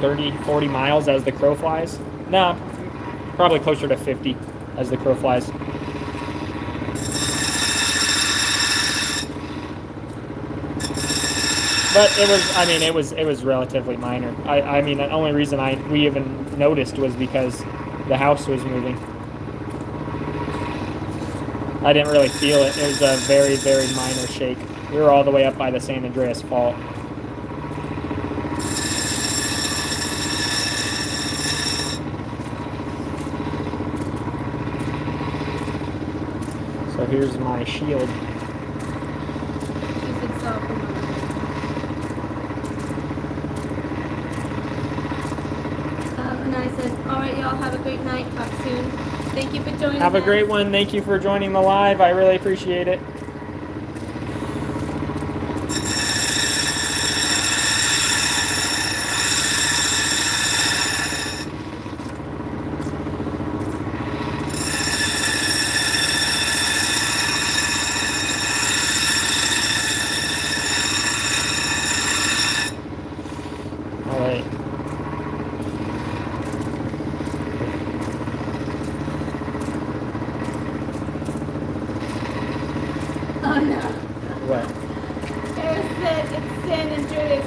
30, 40 miles as the crow flies. No, probably closer to 50 as the crow flies. But it was relatively minor. I mean, the only reason we even noticed was because the house was moving. I didn't really feel it. It was a very, very minor shake. We were all the way up by the San Andreas Fault. So here's my shield. And I said, all right, y'all, have a great night. Talk soon. Thank you for joining us. Have a great one. Thank you for joining the live. I really appreciate it. All right. Oh no. What? Eric said it's San Andreas'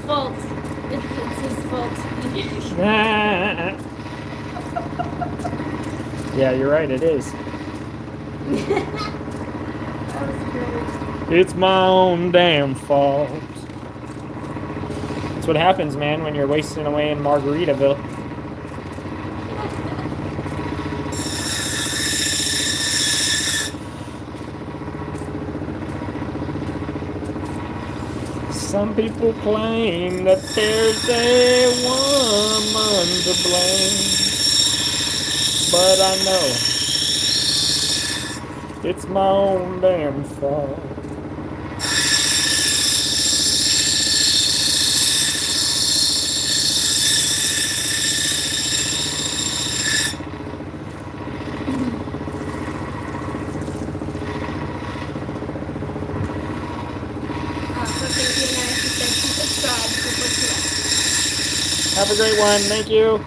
fault. It's his fault. Yeah, you're right. It is. That was great. It's my own damn fault. That's what happens, man, when you're wasting away in Margaritaville. Some people claim that there's a woman to blame, but I know it's my own damn fault. Have a great one. Thank you.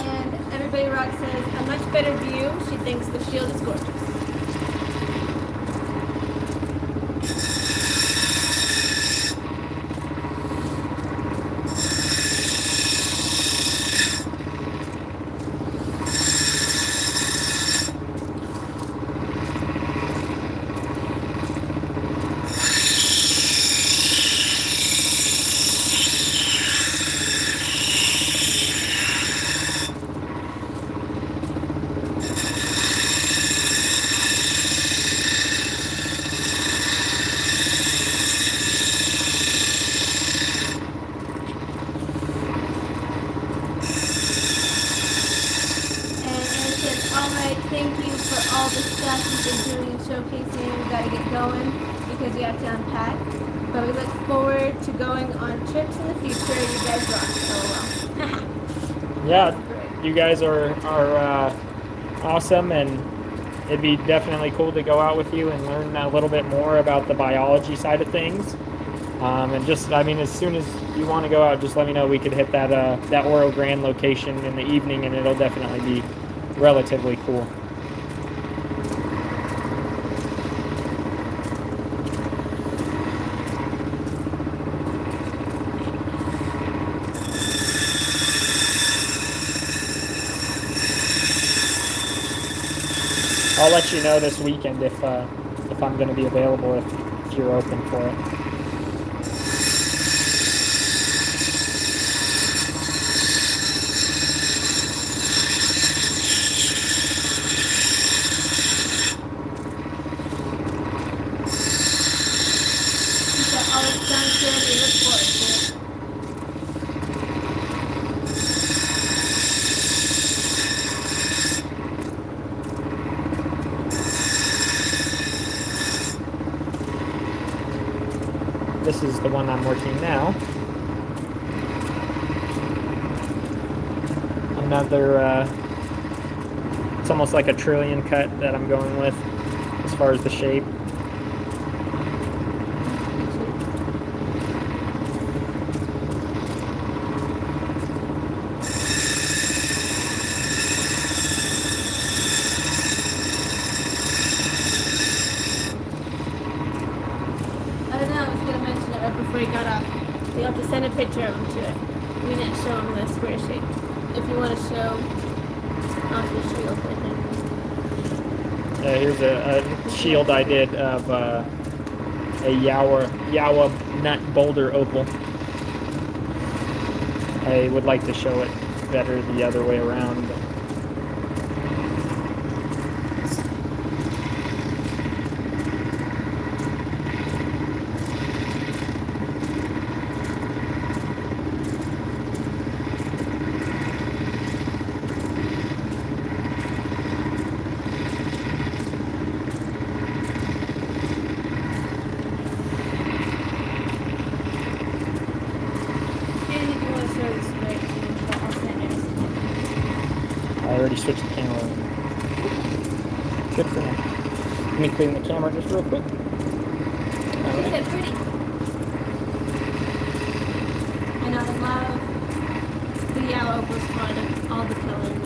And Everybody Rock says, a much better view. She thinks the shield is gorgeous. Thank you for all the stuff you've been doing and showcasing. We got to get going because we have to unpack. But we look forward to going on trips in the future. You guys rock. LOL. Yeah, you guys are awesome, and it'd be definitely cool to go out with you and learn a little bit more about the biology side of things. And just, I mean, as soon as you want to go out, just let me know. We could hit that Oro Grande location in the evening, and it'll definitely be relatively cool. I'll let you know this weekend if I'm going to be available, if you're open for it. This is the one I'm working now. Another, it's almost like a trillion cut that I'm going with as far as the shape. Before he got off, you'll have to send a picture of him to it. We didn't show him the square shape. If you want to show off the shield, I think. Here's a shield I did of a Yawa nut boulder opal. I would like to show it better the other way around. But I already switched the camera. Good for him. Let me clean the camera just real quick. Isn't it pretty? And I love the yellow opals part of all the colors.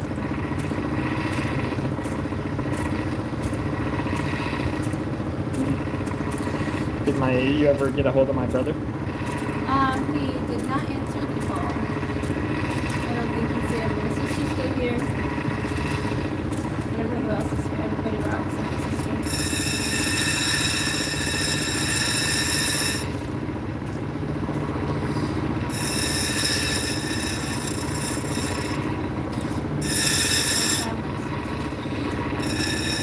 Did you ever get a hold of my brother? He did not answer the call. I don't think he's there. My sister's still here. I don't know who else is here. Everybody rocks and my sister.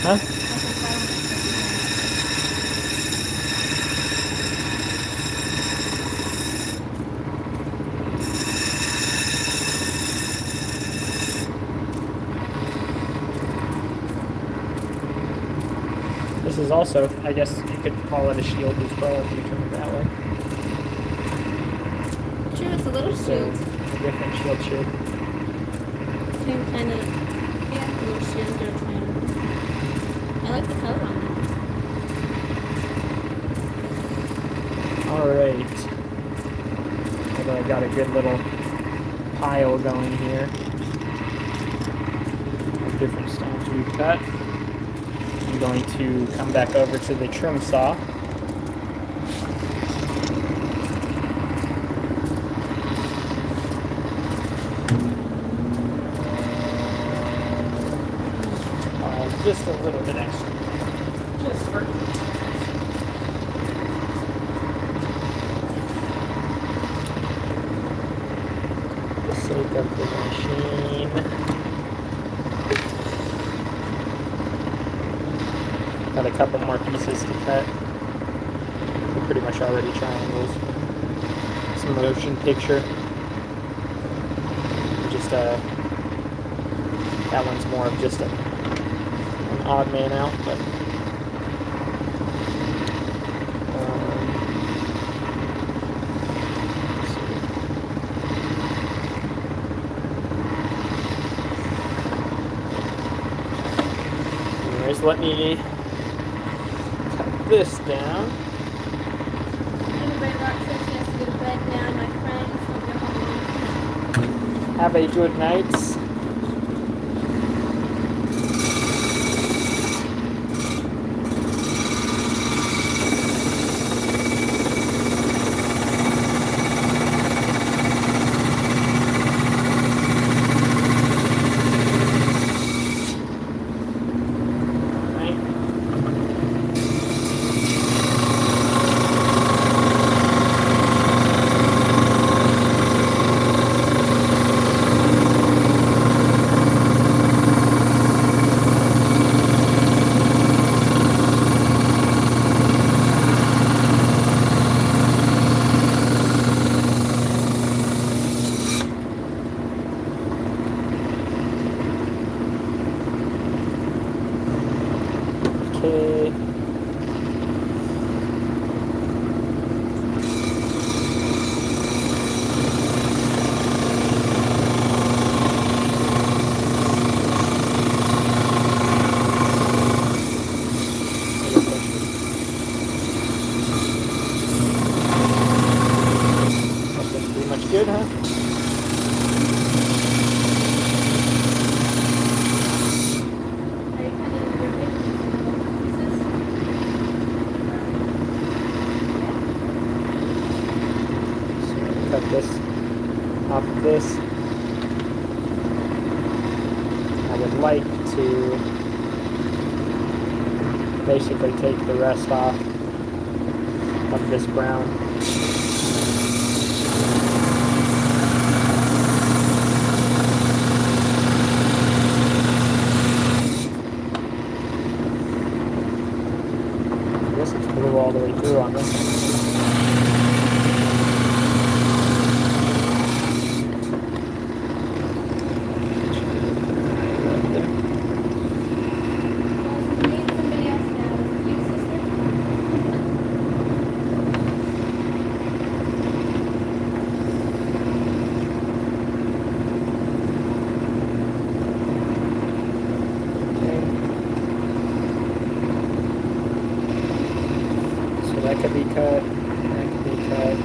Huh? is also, I guess you could call it a shield as well if you turn it that way. Sure, it's a little So shield. it's a different shield shape. Same kind of, yeah, little shield or triangle. I like the color on All right. Although I got a good little pile going here of different stones we've cut. I'm going to come back over to the trim saw. Just a little bit extra. Just for the sake of the machine. Got a couple more pieces to cut. They're pretty much already triangles. Some motion picture. Just that one's more of just an odd man out, but anyways, let me cut this down. Anybody rock says she has to go to bed now, my friends. Hope you're home. Have a good night. Okay. That's pretty much good, huh? Are you cutting your big pieces? Cut this off of this. I would like to basically take the rest off of this brown. I guess it's blue all the way through on this one. Need somebody else now. You, sister? Okay. So that could be cut, that could be cut.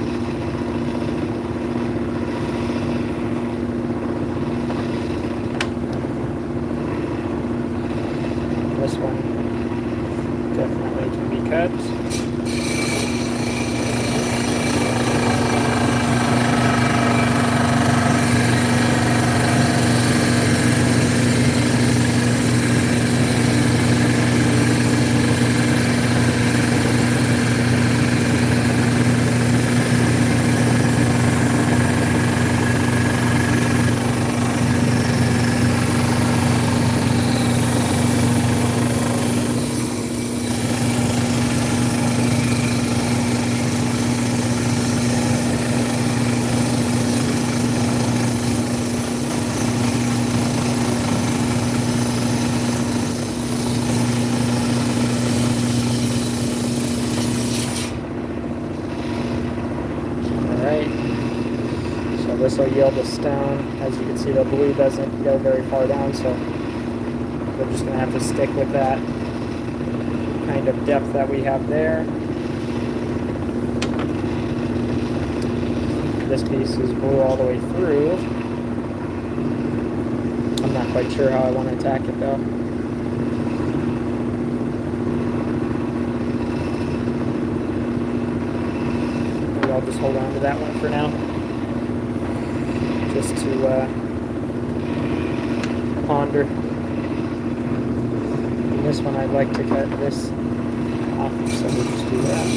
This one definitely can be cut. this will yield a stone. As you can see, the blue doesn't go very far down, so we're just going to have to stick with that kind of depth that we have there. This piece is blue all the way through. I'm not quite sure how I want to attack it though. Maybe I'll just hold on to that one for now. Just to ponder. And this one I'd like to cut this off, so we'll just do that.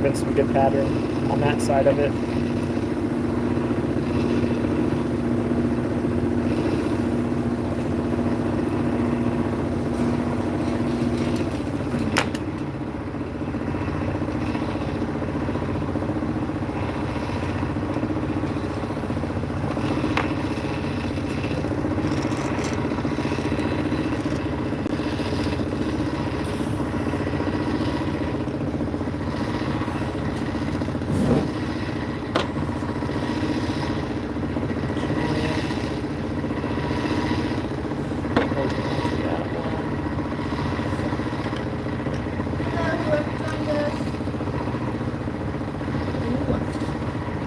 Been some good pattern on that side of it.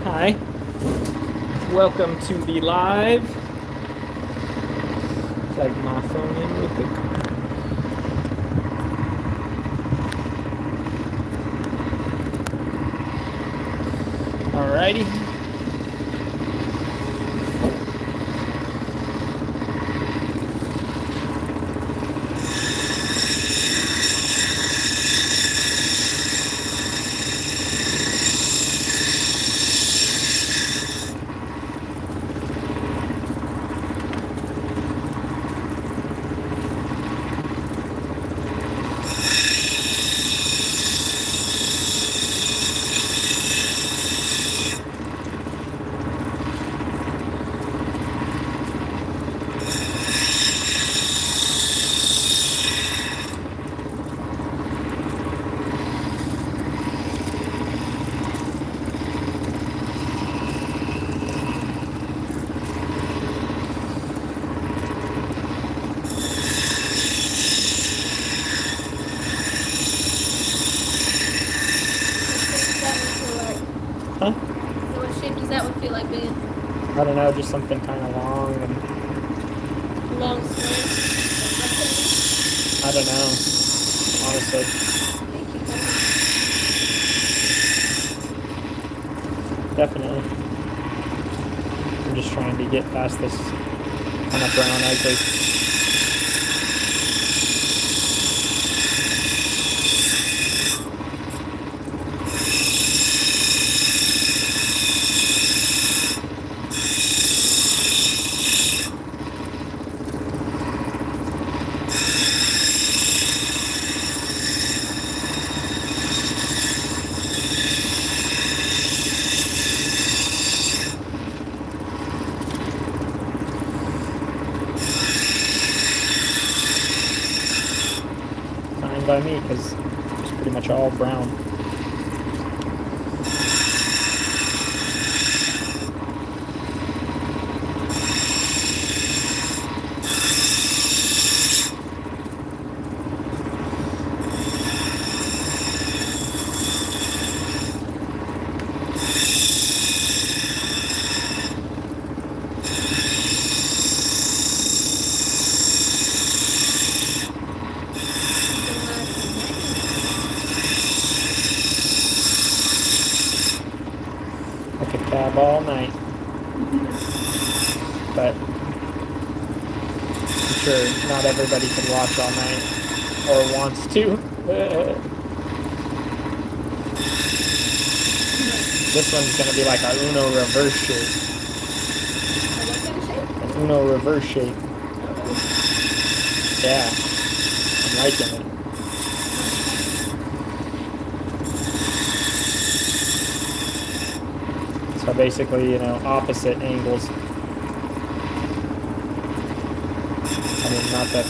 Hi, welcome to the live. Plug my phone in real quick. Alrighty. Huh? So what shape does that one feel like being? I don't know, just something kind of long and Long slant? I don't know, honestly. Thank you, Kevin. Definitely. I'm just trying to get past this kind of brown ugly. By me, because it's pretty much all brown. I could fab all night, but I'm sure not everybody can watch all night. Or wants to. This one's gonna be like a Uno reverse shape. What kind of shape? An Uno reverse shape. Oh, really? Yeah. I'm liking it. So basically, you know, opposite angles. I mean, not that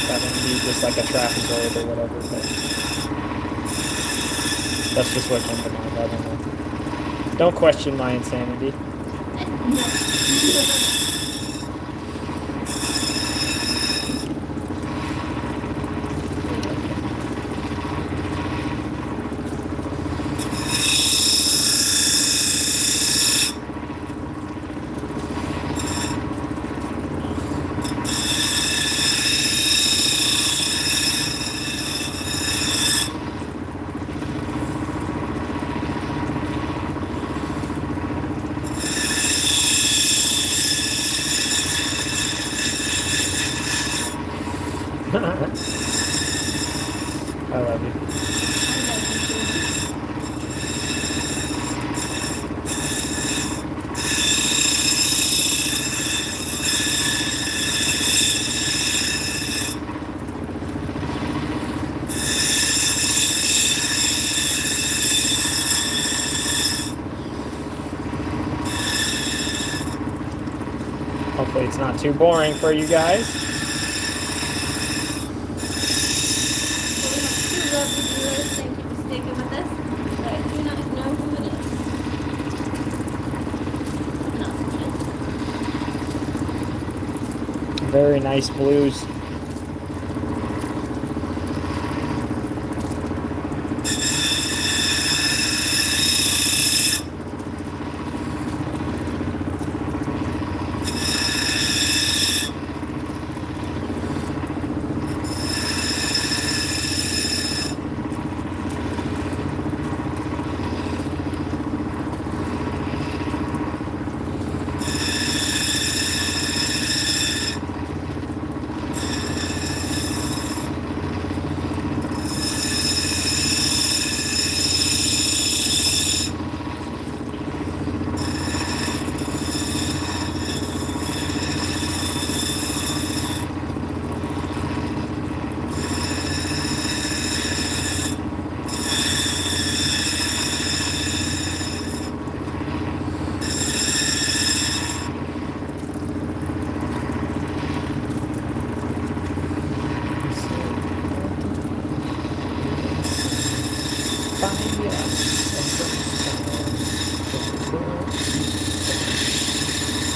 that would be just like a trapezoid or whatever, but that's just what came to mind. I don't know. Don't question my insanity. No. I love you. Hopefully it's not too boring for you guys. So we have two lovely viewers. Thank you for sticking with us. But I do not know who it is. No. Very nice blues.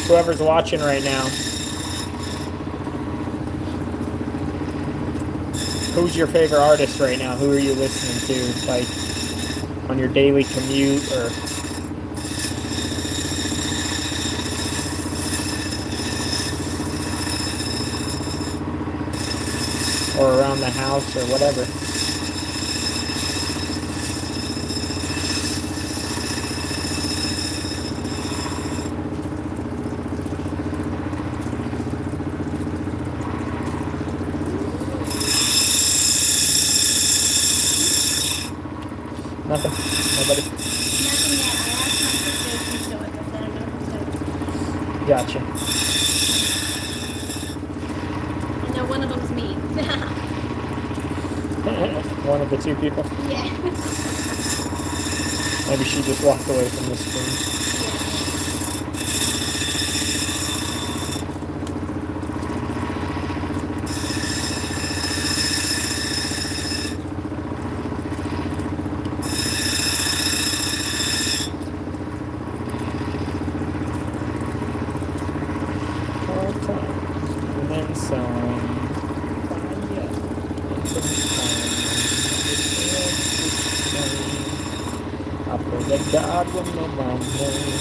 Whoever's watching right now, who's your favorite artist right now? Who are you listening to? Like on your daily commute or around the house or whatever. Nothing? Nobody? Nothing yet. I asked my sister if she'd show it, but then I'm going to Gotcha. I know one of them's me. One of the two people? Yeah. Maybe she just walked away from the screen. And then some. I pray that God will know my name.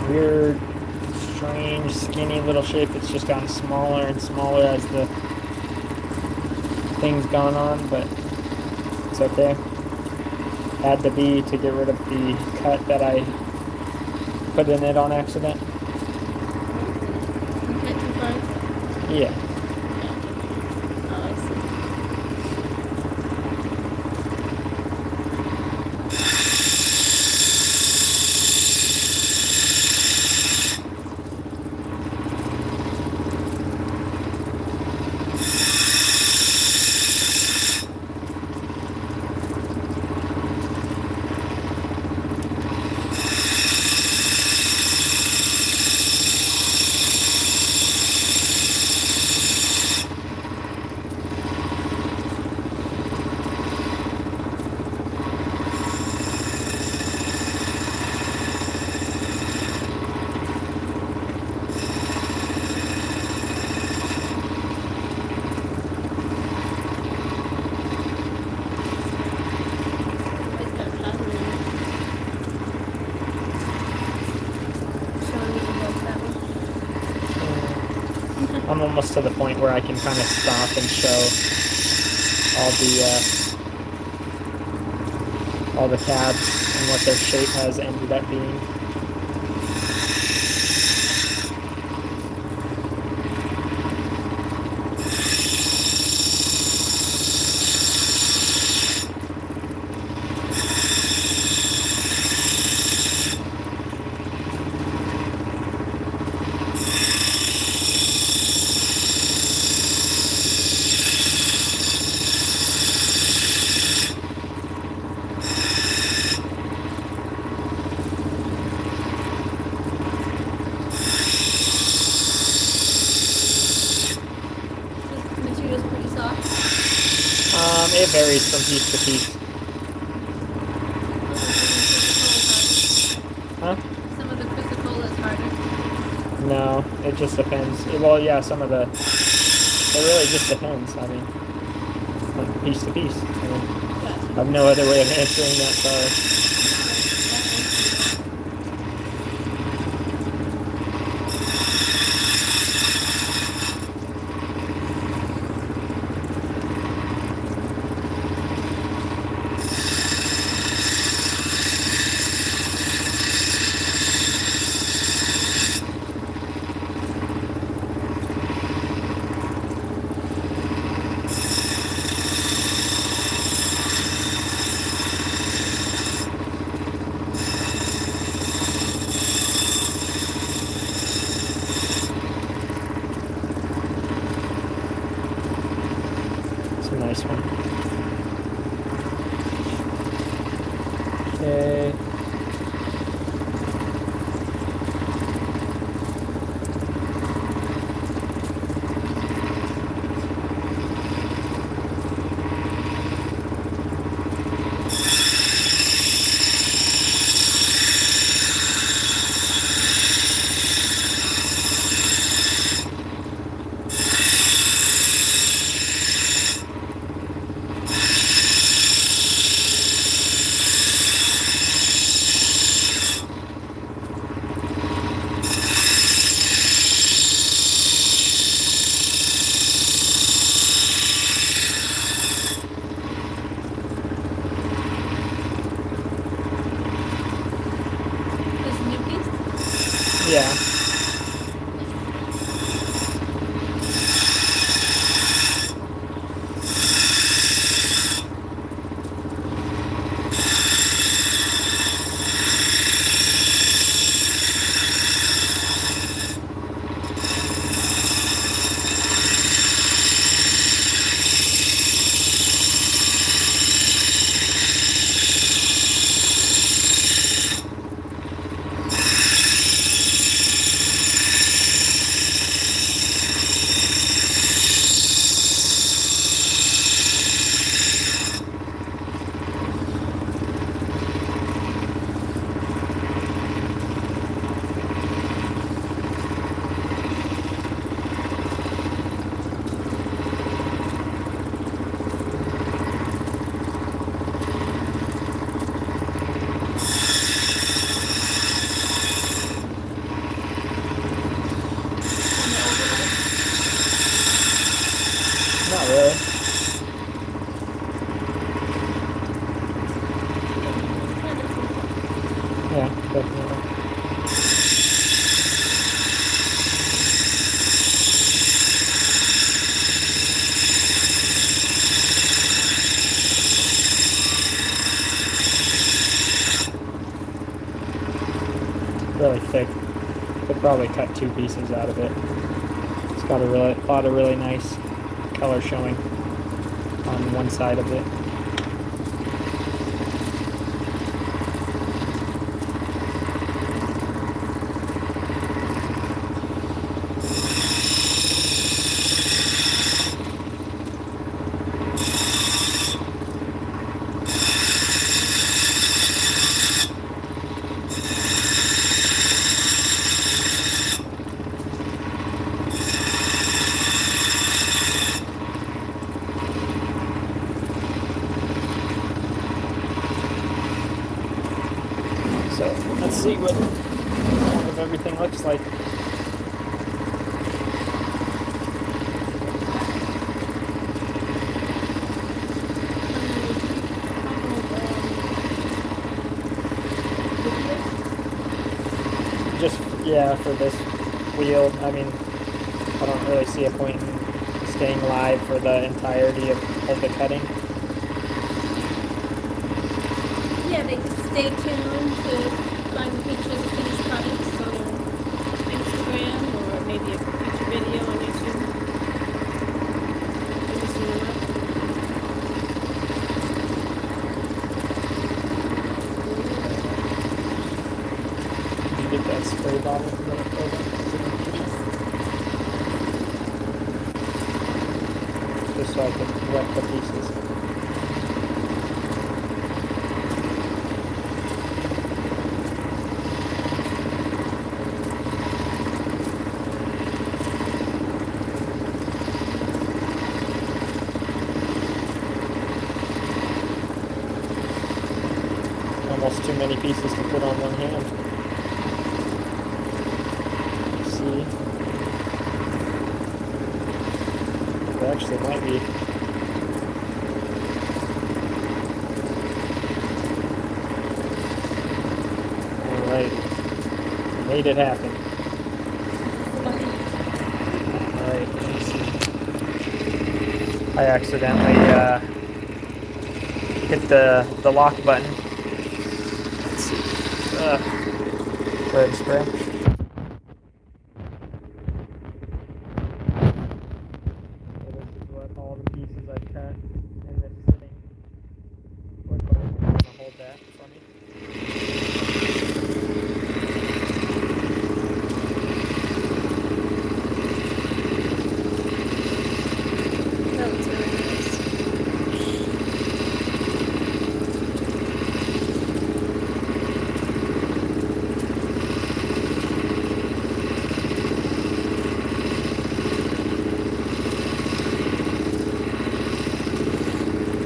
Weird, strange, skinny little shape that's just gotten smaller and smaller as the thing's gone on, but It's okay. Had to be to get rid of the cut that I put in it on accident. You cut too far? Yeah. Oh, I see. It's got powder in it. Showing me the milk that one. I'm almost to the point where I can kind of stop and show all the tabs and what their shape has ended up being. This material's pretty soft. It varies from piece to piece. Huh? Some of the Chrysocolla is harder. No, it just depends. Well, yeah, some of the... It really just depends. I mean, from piece to piece. I mean, Gotcha. I have no other way of answering that, sorry. It's a nice one. Okay. This new piece? Yeah. probably cut 2 pieces out of it. It's got a lot of really nice color showing on one side of it. So let's see what everything looks like. Just, yeah, for this wheel, I mean, I don't really see a point in staying live for the entirety of the cutting. Yeah, they can stay tuned to find pictures of finished products on Instagram or maybe a future video on YouTube. Did you get that spray bottle that I filled up? Just so I can wet the pieces. Almost too many pieces to fit on one hand. Let's see. It actually might be. Alright. Made it happen. Alright, let me see. I accidentally hit the lock button. Go ahead and spray. So this is what all the pieces I've cut in this sitting look like. I'm going to hold that for me. That looks really nice.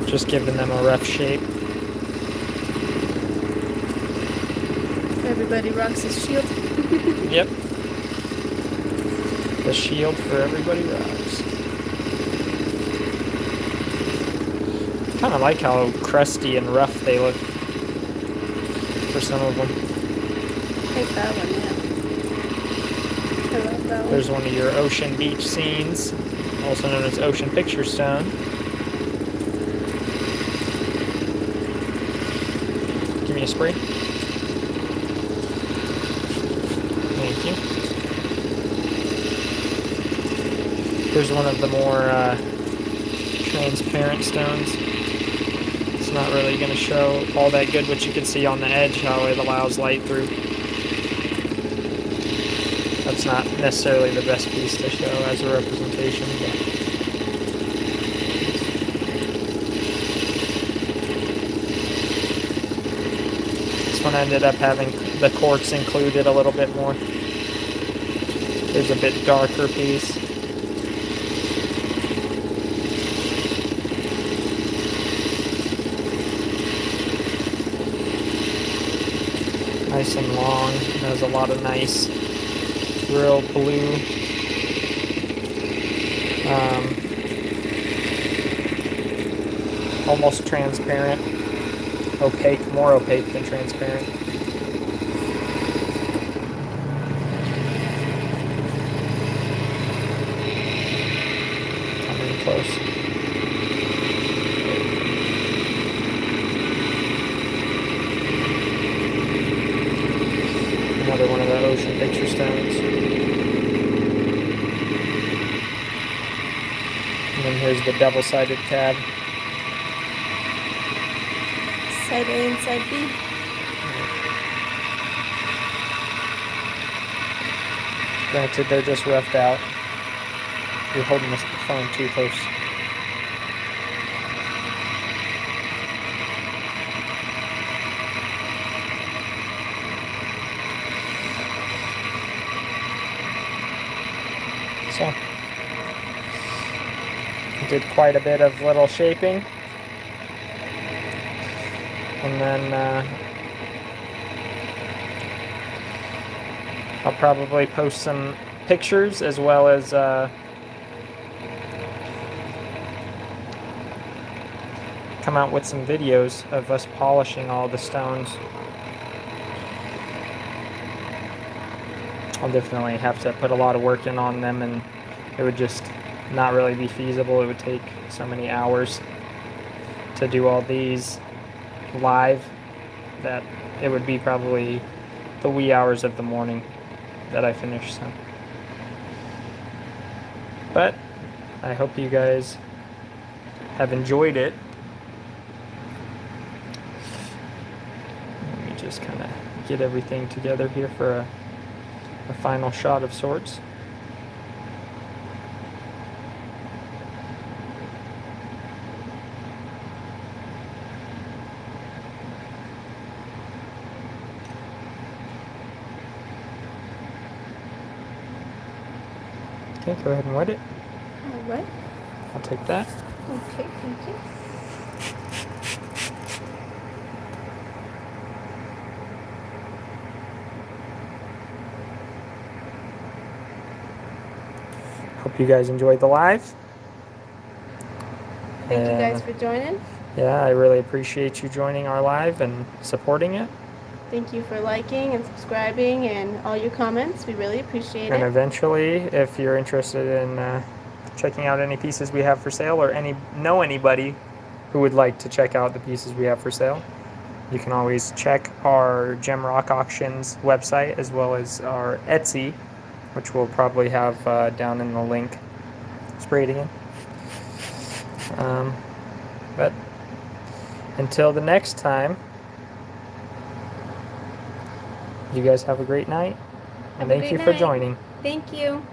Just giving them a rough shape. Everybody rocks his shield. Yep. The shield for everybody rocks. Kind of like how crusty and rough they look for some of them. I like that one, yeah. I love that one. There's one of your ocean beach scenes, also known as ocean picture stone. Give me a spray. Thank you. Here's one of the more transparent stones. It's not really going to show all that good, but you can see on the edge how it allows light through. That's not necessarily the best piece to show as a representation, but this one ended up having the quartz included a little bit more. There's a bit darker piece. Nice and long. Has a lot of nice, real blue. Almost transparent. Opaque, more opaque than transparent. Coming close. Another one of the ocean picture stones. there's the double-sided tab. Side A and side B. Granted, they're just roughed out. You're holding the phone too close. So, did quite a bit of little shaping. And then I'll probably post some pictures as well as come out with some videos of us polishing all the stones. I'll definitely have to put a lot of work in on them, and it would just not really be feasible. It would take so many hours to do all these live that it would be probably the wee hours of the morning that I finish. So, but I hope you guys have enjoyed it. Let me just kind of get everything together here for a final shot of sorts. Okay, go ahead and wet it. All right. I'll take that. Okay, thank you. Hope you guys enjoyed the live. Thank you guys for joining. Yeah, I really appreciate you joining our live and supporting it. Thank you for liking and subscribing and all your comments. We really appreciate And it. eventually, if you're interested in checking out any pieces we have for sale, or know anybody who would like to check out the pieces we have for sale, you can always check our Gem Rock Auctions website as well as our Etsy, which we'll probably have down in the link. Spray it again. But until the next time, you guys have a great night, and thank you for joining. Thank you.